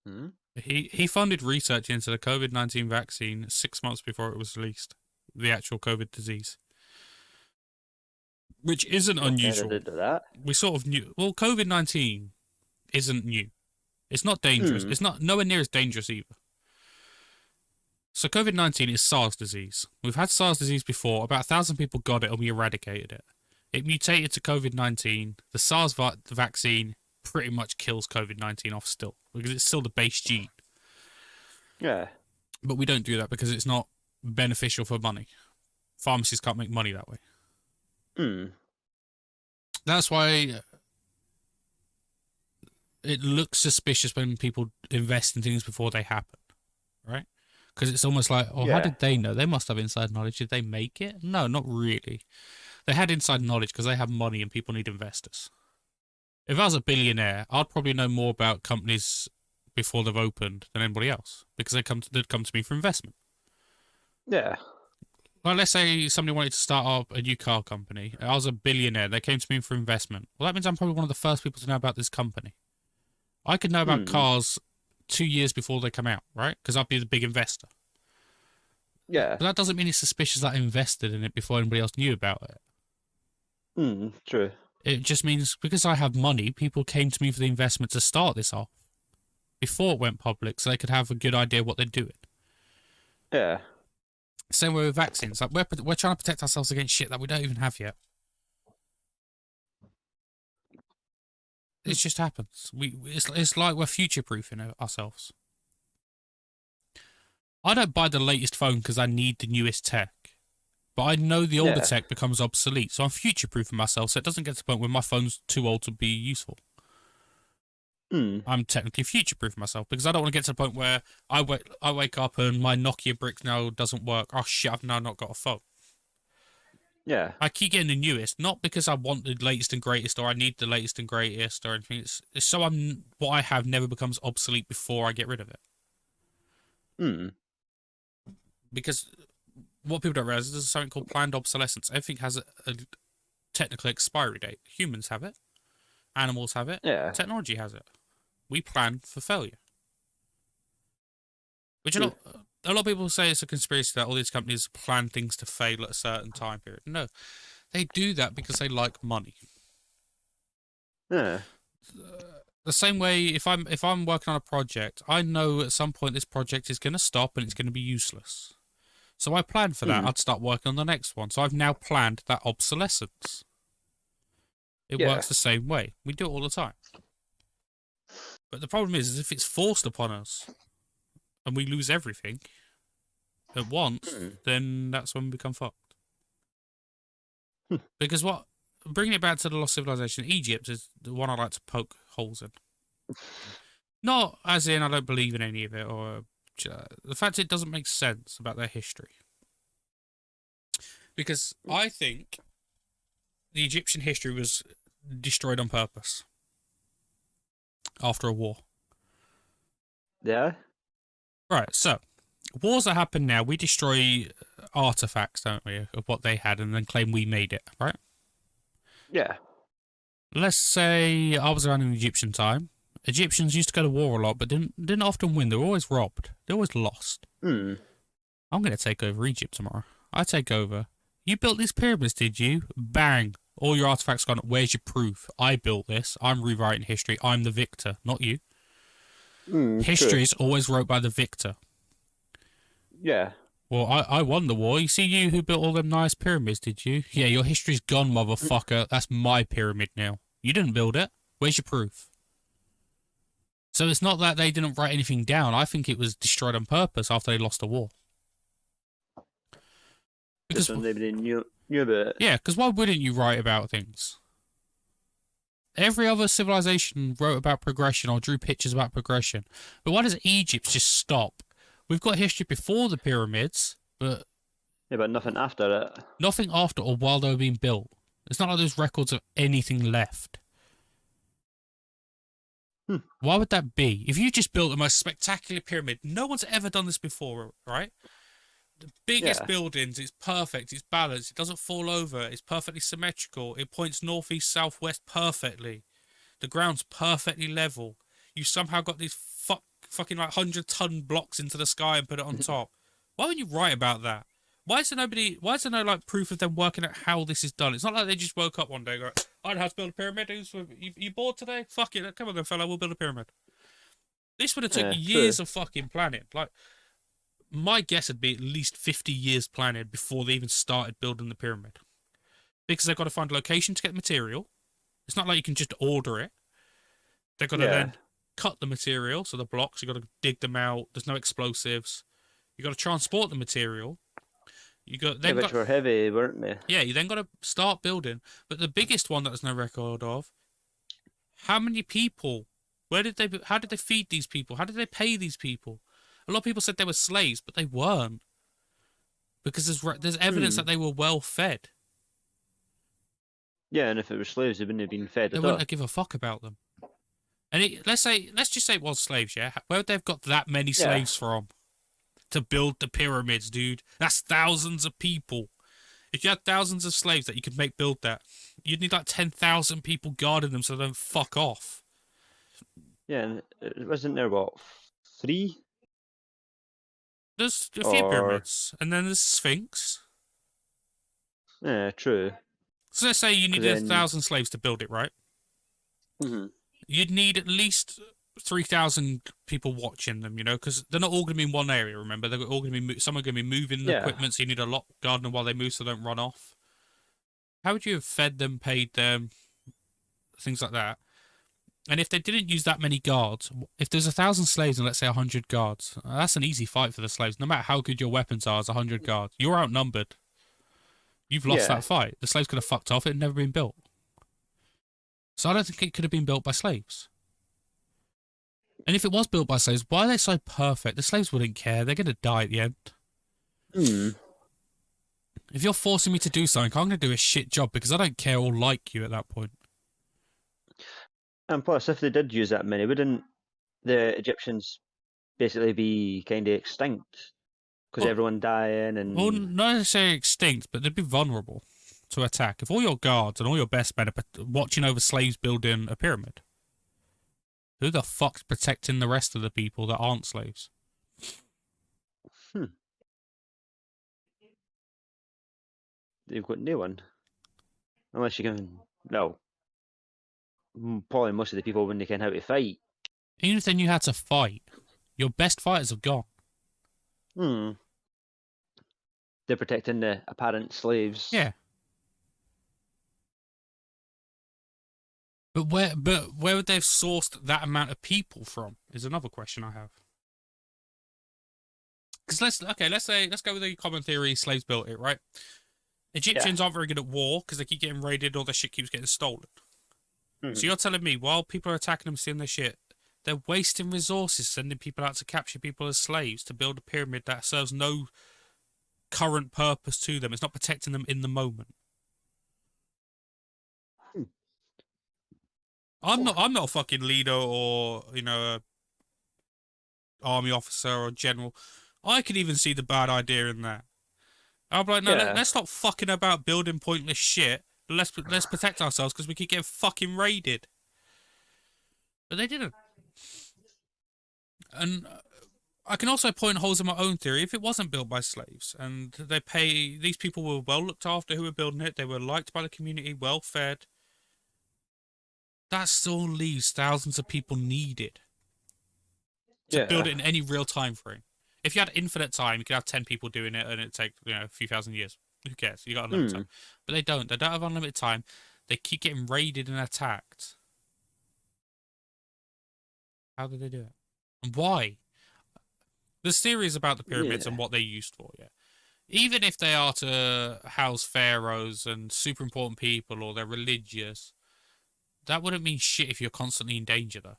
Hmm? He funded research into the COVID-19 vaccine 6 months before it was released, the actual COVID disease, which isn't unusual. Did that. We sort of knew. Well, COVID-19 isn't new. It's not dangerous. It's not nowhere near as dangerous either. So COVID-19 is SARS disease. We've had SARS disease before. About 1,000 people got it and we eradicated it. It mutated to COVID-19. The SARS vaccine pretty much kills COVID-19 off still, because it's still the base gene. Yeah. But we don't do that because it's not beneficial for money. Pharmacies can't make money that way. That's why it looks suspicious when people invest in things before they happen, right? Because it's almost like, how did they know? They must have inside knowledge. Did they make it? No, not really. They had inside knowledge because they have money and people need investors. If I was a billionaire, I'd probably know more about companies before they've opened than anybody else, because they'd come to me for investment. Yeah. Well, let's say somebody wanted to start up a new car company. I was a billionaire. They came to me for investment. Well, that means I'm probably one of the first people to know about this company. I could know about cars 2 years before they come out, right? Because I'd be the big investor. Yeah. But that doesn't mean it's suspicious that I invested in it before anybody else knew about it. True. It just means because I have money, people came to me for the investment to start this off before it went public, so they could have a good idea what they're doing. Yeah. Same way with vaccines. Like we're trying to protect ourselves against shit that we don't even have yet. It just happens. It's like we're future-proofing ourselves. I don't buy the latest phone because I need the newest tech. But I know the older tech becomes obsolete, so I'm future-proofing myself so it doesn't get to the point where my phone's too old to be useful. I'm technically future-proofing myself because I don't want to get to the point where I wake up and my Nokia brick now doesn't work. Oh shit, I've now not got a phone. Yeah. I keep getting the newest, not because I want the latest and greatest or I need the latest and greatest or anything. It's so what I have never becomes obsolete before I get rid of it. Because what people don't realize is there's something called planned obsolescence. Everything has a technical expiry date. Humans have it. Animals have it. Yeah. Technology has it. We plan for failure. Which a lot of people say it's a conspiracy that all these companies plan things to fail at a certain time period. No. They do that because they like money. Yeah. The same way, if I'm working on a project, I know at some point this project is going to stop and it's going to be useless. So I planned for that. I'd start working on the next one. So I've now planned that obsolescence. It works the same way. We do it all the time. But the problem is if it's forced upon us and we lose everything at once, then that's when we become fucked. Because bringing it back to the lost civilization, Egypt is the one I like to poke holes in. Not as in I don't believe in any of it, or the fact it doesn't make sense about their history. Because I think the Egyptian history was destroyed on purpose after a war. Yeah? Right, so wars that happen now, we destroy artifacts, don't we, of what they had and then claim we made it, right? Yeah. Let's say I was around in Egyptian time. Egyptians used to go to war a lot, but didn't often win. They were always robbed. They always lost. I'm going to take over Egypt tomorrow. I take over. You built these pyramids, did you? Bang. All your artifacts gone. Where's your proof? I built this. I'm rewriting history. I'm the victor, not you. History is always wrote by the victor. Yeah. Well, I won the war. You see you who built all them nice pyramids, did you? Yeah, your history's gone, motherfucker. That's my pyramid now. You didn't build it. Where's your proof? So it's not that they didn't write anything down. I think it was destroyed on purpose after they lost a war. Because nobody knew about it. Yeah, because why wouldn't you write about things? Every other civilization wrote about progression or drew pictures about progression. But why does Egypt just stop? We've got history before the pyramids, but... Yeah, but nothing after it. Nothing after or while they were being built. It's not like there's records of anything left. Why would that be? If you just built the most spectacular pyramid, no one's ever done this before, right? The biggest Yeah. buildings, it's perfect, it's balanced, it doesn't fall over, it's perfectly symmetrical, it points northeast, southwest perfectly. The ground's perfectly level. You somehow got these fucking like 100-ton blocks into the sky and put it on top. Why wouldn't you write about that? Why is there no like proof of them working out how this is done? It's not like they just woke up one day and go, I know how to build a pyramid. You bored today? Fuck it. Come on then, fella, we'll build a pyramid. This would have took True. years of fucking planning. Like, my guess would be at least 50 years planning before they even started building the pyramid. Because they've got to find a location to get material. It's not like you can just order it. They've got to Yeah. then cut the material, so the blocks, you've got to dig them out. There's no explosives. You've got to transport the material. Which were heavy, weren't they? Yeah, you then got to start building. But the biggest one that there's no record of, how many people? How did they feed these people? How did they pay these people? A lot of people said they were slaves, but they weren't. Because there's evidence that they were well fed. Yeah, and if it were slaves, they wouldn't have been fed They at wouldn't all. have given a fuck about them. And let's just say it was slaves, yeah? Where would they have got that many slaves from? To build the pyramids, dude. That's thousands of people. If you had thousands of slaves that you could make build that, you'd need like 10,000 people guarding them so they don't fuck off. Yeah, and wasn't there, what, 3? There's a few pyramids, and then there's Sphinx. Yeah, true. So let's say you needed 1,000 slaves to build it, right? Mm-hmm. You'd need at least 3,000 people watching them, you know, because they're not all going to be in one area, remember? They're all going to be, some are going to be moving the equipment, so you need a lot guarding them while they move so they don't run off. How would you have fed them, paid them, things like that? And if they didn't use that many guards, if there's 1,000 slaves and let's say 100 guards, that's an easy fight for the slaves. No matter how good your weapons are as 100 guards, you're outnumbered. You've lost that fight. The slaves could have fucked off. It had never been built. So I don't think it could have been built by slaves. And if it was built by slaves, why are they so perfect? The slaves wouldn't care. They're going to die at the end. If you're forcing me to do something, I'm going to do a shit job because I don't care or like you at that point. And plus, if they did use that many, wouldn't the Egyptians basically be kind of extinct? Because everyone dying and... Well, not necessarily extinct, but they'd be vulnerable to attack. If all your guards and all your best men are watching over slaves building a pyramid, who the fuck's protecting the rest of the people that aren't slaves? They've got no one. Unless you can... No. Probably most of the people wouldn't know how to fight. Even if they knew how to fight, your best fighters have gone. They're protecting the apparent slaves. Yeah. But where would they have sourced that amount of people from? Is another question I have. Because let's go with the common theory: slaves built it, right? Egyptians aren't very good at war because they keep getting raided, all their shit keeps getting stolen. So you're telling me while people are attacking them, stealing their shit, they're wasting resources, sending people out to capture people as slaves to build a pyramid that serves no current purpose to them. It's not protecting them in the moment. I'm not a fucking leader or, you know, a army officer or general. I could even see the bad idea in that. I'll be like, no, let's stop fucking about building pointless shit. Let's protect ourselves because we keep getting fucking raided. But they didn't. And I can also point holes in my own theory. If it wasn't built by slaves and these people were well looked after who were building it, they were liked by the community, well fed, that still leaves thousands of people needed to build it in any real time frame. If you had infinite time, you could have 10 people doing it and it'd take, you know, a few thousand years. Who cares? You got unlimited time. But they don't. They don't have unlimited time. They keep getting raided and attacked. How do they do it? And why? There's theories about the pyramids and what they're used for, yeah. Even if they are to house pharaohs and super important people or they're religious, that wouldn't mean shit if you're constantly in danger, though.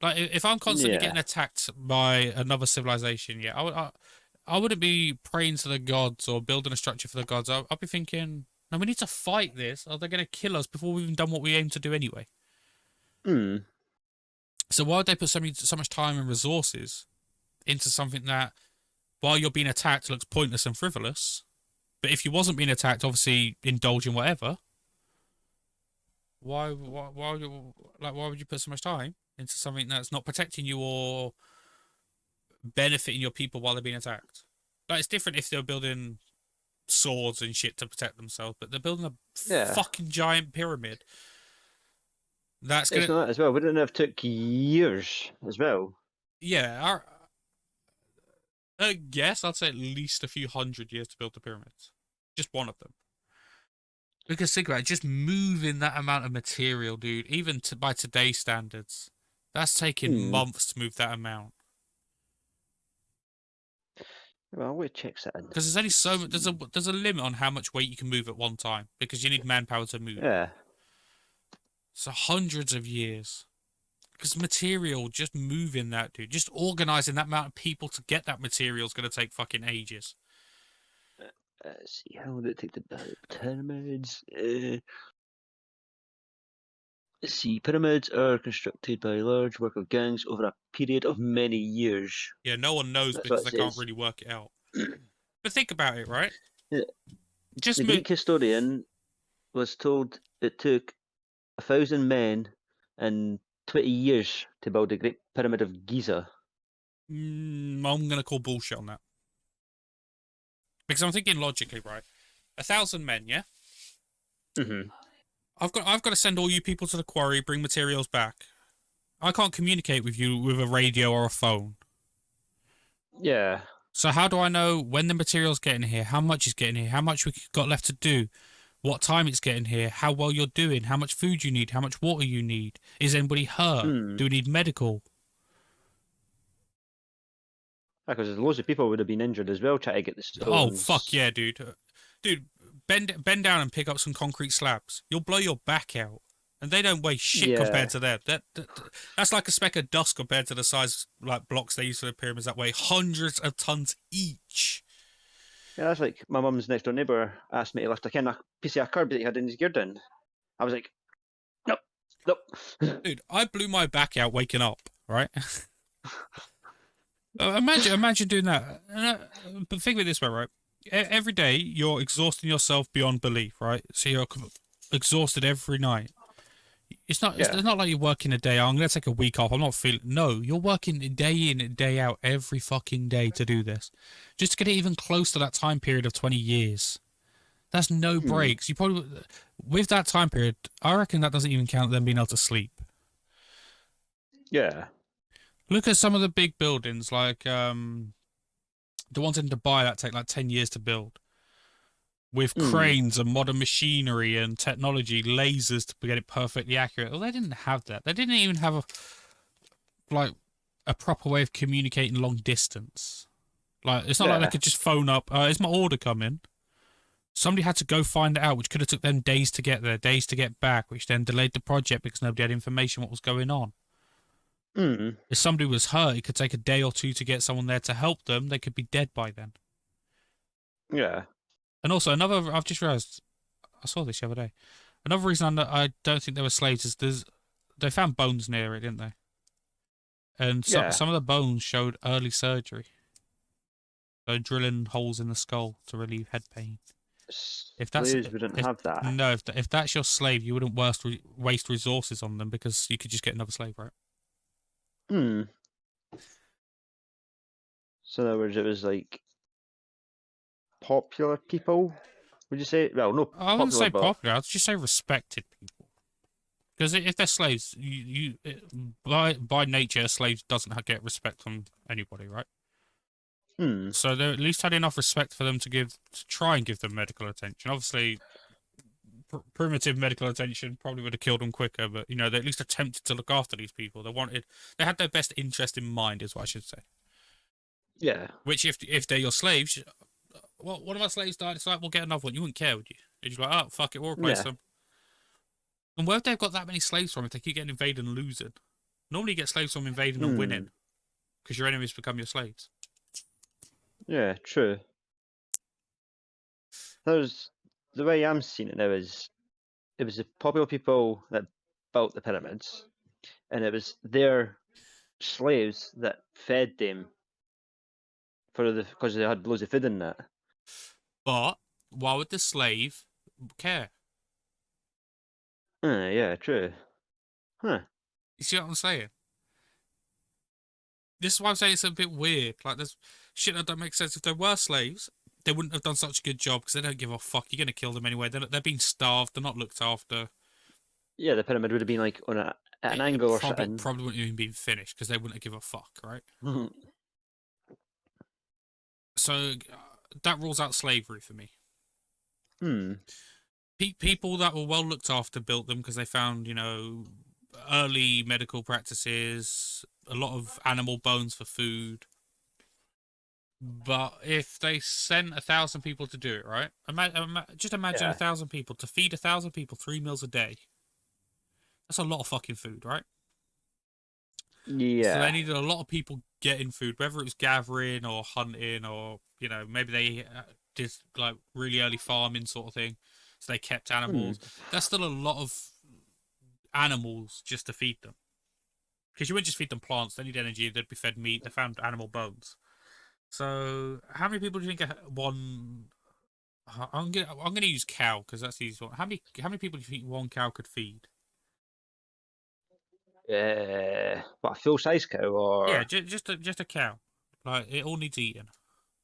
Like, if I'm constantly getting attacked by another civilization, I wouldn't be praying to the gods or building a structure for the gods. I'd be thinking, no, we need to fight this, or they're going to kill us before we've even done what we aim to do anyway. So why would they put so much time and resources into something that, while you're being attacked, looks pointless and frivolous? But if you wasn't being attacked, obviously indulge in whatever. Why would you put so much time into something that's not protecting you or benefiting your people while they're being attacked? Like, it's different if they're building swords and shit to protect themselves, but they're building a fucking giant pyramid. That's gonna. It's not that as well. Wouldn't it have took years as well? Yeah, I guess I'd say at least a few hundred years to build the pyramids. Just one of them. Because think about it, just moving that amount of material, dude, even by today's standards, that's taking months to move that amount. Well, we'll check that in. Because there's only so much, there's a limit on how much weight you can move at one time, because you need manpower to move. Yeah. So hundreds of years. Because material, just moving that, dude, just organising that amount of people to get that material is going to take fucking ages. Let's see, how would it take to build pyramids? Let's see, pyramids are constructed by large work of gangs over a period of many years. Yeah, no one knows because they can't really work it out. But think about it, right? Yeah. The Greek historian was told it took 1,000 men and 20 years to build the Great Pyramid of Giza. I'm going to call bullshit on that. Because I'm thinking logically, right? 1,000 men, yeah? Mm-hmm. I've got to send all you people to the quarry, bring materials back. I can't communicate with you with a radio or a phone. Yeah. So how do I know when the material's getting here, how much is getting here, how much we got left to do, what time it's getting here, how well you're doing, how much food you need, how much water you need? Is anybody hurt? Do we need medical? Because loads of people would have been injured as well trying to get the stones. Oh, fuck yeah, dude. Dude, bend down and pick up some concrete slabs. You'll blow your back out. And they don't weigh shit compared to them. That's like a speck of dust compared to the size like blocks they use for the pyramids that weigh hundreds of tons each. Yeah, that's like my mum's next door neighbour asked me to lift a piece of a curb that he had in his garden. I was like, nope. Dude, I blew my back out waking up, right? Imagine doing that. But think of it this way, right? Every day you're exhausting yourself beyond belief, right? So you're exhausted every night. It's not like you're working a day. I'm going to take a week off. I'm not feeling. No, you're working day in and day out every fucking day to do this, just to get it even close to that time period of 20 years. That's no breaks. You probably, with that time period, I reckon that doesn't even count them being able to sleep. Yeah. Look at some of the big buildings, like the ones in Dubai that take like 10 years to build. With cranes and modern machinery and technology, lasers to get it perfectly accurate. Well, they didn't have that. They didn't even have a proper way of communicating long distance. Like, it's not like they could just phone up, is my order coming? Somebody had to go find it out, which could have took them days to get there, days to get back, which then delayed the project because nobody had information what was going on. If somebody was hurt, it could take a day or two to get someone there to help them. They could be dead by then. Yeah. And also, I've just realised, I saw this the other day. Another reason I don't think they were slaves is they found bones near it, didn't they? And some of the bones showed early surgery. So drilling holes in the skull to relieve head pain. Slaves wouldn't have that. No, if that's your slave, you wouldn't waste resources on them because you could just get another slave, right? So in other words, it was like popular people, would you say? Well, no, I wouldn't say popular. I'd just say respected people. Because if they're slaves, by nature, slaves doesn't get respect from anybody, right? So they at least had enough respect for them to try and give them medical attention. Obviously, primitive medical attention probably would have killed them quicker, but they at least attempted to look after these people. They had their best interest in mind, is what I should say. Yeah. Which, if they're your slaves, well, one of our slaves died. It's like, we'll get another one. You wouldn't care, would you? You'd just be like, oh, fuck it, we'll replace them. And where have they got that many slaves from if they keep getting invaded and losing? Normally you get slaves from invading and winning, because your enemies become your slaves. Yeah, true. The way I'm seeing it now is, it was the popular people that built the pyramids, and it was their slaves that fed them because they had loads of food in that. But why would the slave care? Yeah, true. Huh. You see what I'm saying? This is why I'm saying it's a bit weird. Like, there's shit that don't make sense. If they were slaves, they wouldn't have done such a good job because they don't give a fuck. You're going to kill them anyway. They're being starved. They're not looked after. Yeah, the pyramid would have been like on at an It angle or probably something. wouldn't even been finished because they wouldn't have give a fuck, right? So that rules out slavery for me. People that were well looked after built them because they found, early medical practices, a lot of animal bones for food. But if they sent 1,000 people to do it, right? Just imagine Yeah. 1,000 people to feed 1,000 people 3 meals a day. That's a lot of fucking food, right? Yeah. So they needed a lot of people getting food, whether it was gathering or hunting or, maybe they did like really early farming sort of thing. So they kept animals. That's still a lot of animals just to feed them. Because you wouldn't just feed them plants, they need energy, they'd be fed meat, they found animal bones. So how many people do you think one... I'm gonna use cow because that's the easiest one. How many people do you think one cow could feed? What, a full size cow or? Yeah, just a cow. Like, it all needs eating,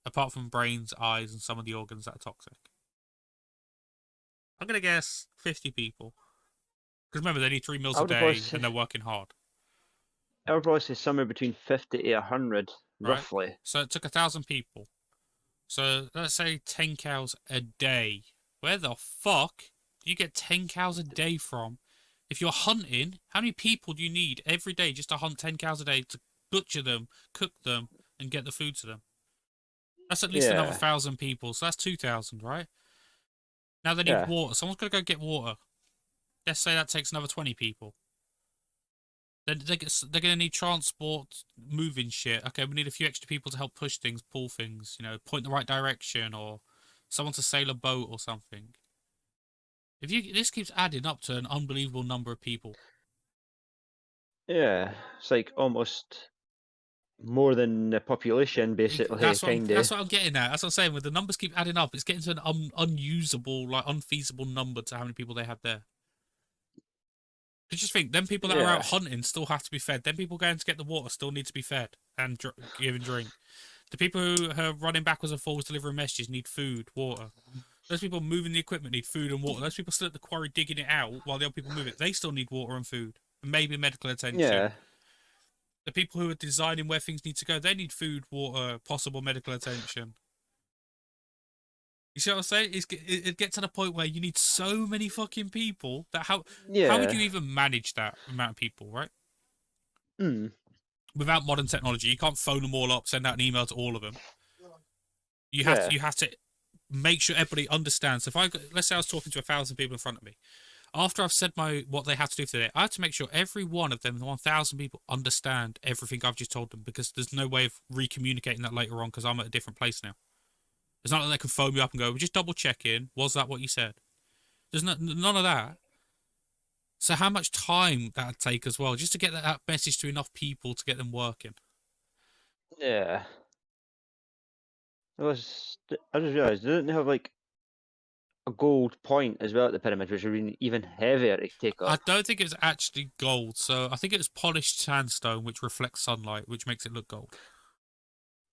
apart from brains, eyes, and some of the organs that are toxic. I'm gonna guess 50 people. Because remember, they need 3 meals a day and they're working hard. I would probably say somewhere between 50 to 100, Right? roughly. So it took 1,000 people. So let's say 10 cows a day. Where the fuck do you get 10 cows a day from? If you're hunting, how many people do you need every day just to hunt 10 cows a day to butcher them, cook them, and get the food to them? That's at least another 1,000 people. So that's 2,000, right? Now they need water. Someone's got to go get water. Let's say that takes another 20 people. They're going to need transport, moving shit. Okay, we need a few extra people to help push things, pull things, point the right direction, or someone to sail a boat or something. This keeps adding up to an unbelievable number of people. Yeah, it's like almost more than the population, basically. That's what I'm getting at. That's what I'm saying. When the numbers keep adding up, it's getting to an unusable, like unfeasible number to how many people they have there. Because just think, them people that are out hunting still have to be fed. Them people going to get the water still need to be fed and given drink. The people who are running backwards and forwards delivering messages need food, water. Those people moving the equipment need food and water. Those people still at the quarry digging it out while the other people move it, they still need water and food. And maybe medical attention. Yeah. The people who are designing where things need to go, they need food, water, possible medical attention. You see what I'm saying? It gets to the point where you need so many fucking people that how would you even manage that amount of people, right? Without modern technology, you can't phone them all up, send out an email to all of them. You have to make sure everybody understands. If let's say I was talking to 1,000 people in front of me, after I've said what they have to do for the day, I have to make sure every one of them, the 1,000 people, understand everything I've just told them, because there's no way of recommunicating that later on because I'm at a different place now. It's not like they can phone me up and go, "We're just double checking. Was that what you said?" There's none of that. So how much time that'd take as well, just to get that message to enough people to get them working? Yeah. I just realised, didn't they have like a gold point as well at the pyramid, which would be even heavier to take up? I don't think it was actually gold, so I think it was polished sandstone, which reflects sunlight, which makes it look gold.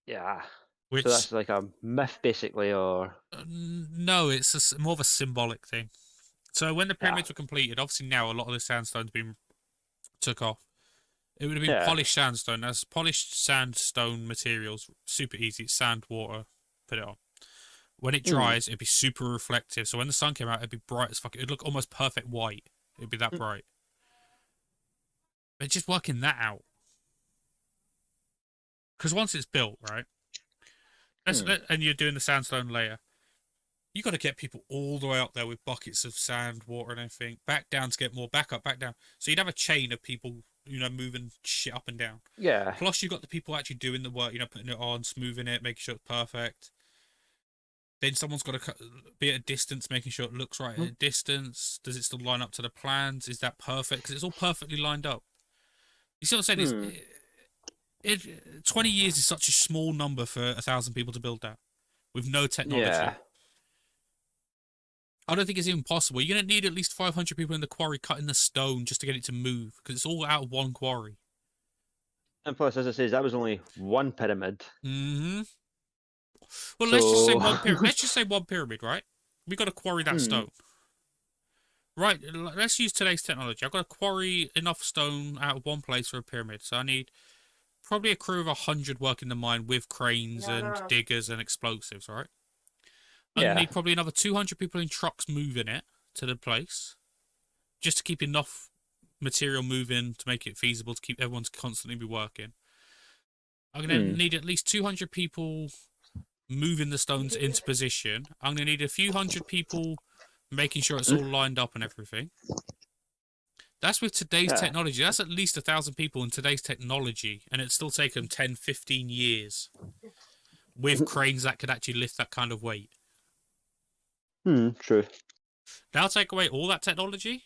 Yeah. Which, so that's like a myth, basically, or? No, it's more of a symbolic thing. So when the pyramids were completed, obviously now a lot of the sandstone's been took off. It would have been polished sandstone. As polished sandstone materials, super easy. It's sand, water, put it on. When it dries, it'd be super reflective. So when the sun came out, it'd be bright as fuck. It'd look almost perfect white. It'd be that bright. But just working that out. Because once it's built, right? And you're doing the sandstone layer, you got to get people all the way up there with buckets of sand, water, and everything. Back down to get more. Back up, back down. So you'd have a chain of people, moving shit up and down. Yeah. Plus, you've got the people actually doing the work, putting it on, smoothing it, making sure it's perfect. Then someone's got to be at a distance, making sure it looks right at a distance. Does it still line up to the plans? Is that perfect? Because it's all perfectly lined up. You see what I'm saying? 20 years is such a small number for 1,000 people to build that with no technology. Yeah. I don't think it's even possible. You're going to need at least 500 people in the quarry cutting the stone just to get it to move because it's all out of one quarry. And plus, as I say, that was only one pyramid. Mm-hmm. Well, So... let's just say one pyramid. Let's just say one pyramid, right? We got to quarry that stone. Right, let's use today's technology. I've got to quarry enough stone out of one place for a pyramid. So I need probably a crew of 100 working the mine with cranes and diggers and explosives, right? I'm going to need probably another 200 people in trucks moving it to the place just to keep enough material moving to make it feasible to keep everyone to constantly be working. I'm going to need at least 200 people moving the stones into position. I'm going to need a few hundred people making sure it's all lined up and everything. That's with today's technology. That's at least 1,000 people in today's technology, and it'd still take them 10, 15 years with cranes that could actually lift that kind of weight. True. Now take away all that technology?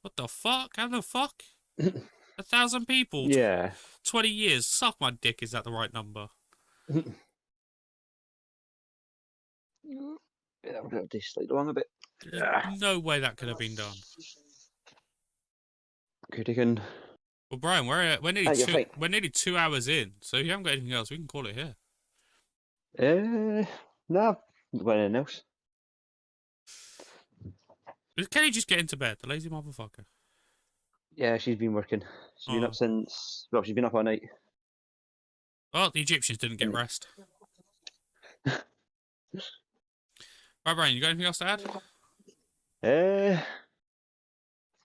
What the fuck? How the fuck? 1,000 people? Yeah. 20 years? Suck my dick, is that the right number? Yeah, I'm going to slide along a bit. There's no way that could have been done. Could you can... Well, Brian, we're nearly 2 hours in, so if you haven't got anything else, we can call it here. No, not anything else. Can you just get into bed, the lazy motherfucker? Yeah, she's been working. She's been up since... Well, she's been up all night. Well, the Egyptians didn't get rest. Right, Brian, you got anything else to add?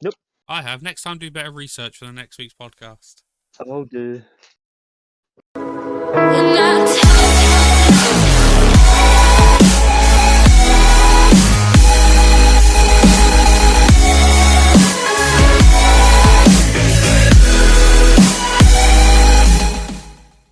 Nope. I have. Next time, do better research for the next week's podcast. I'll do.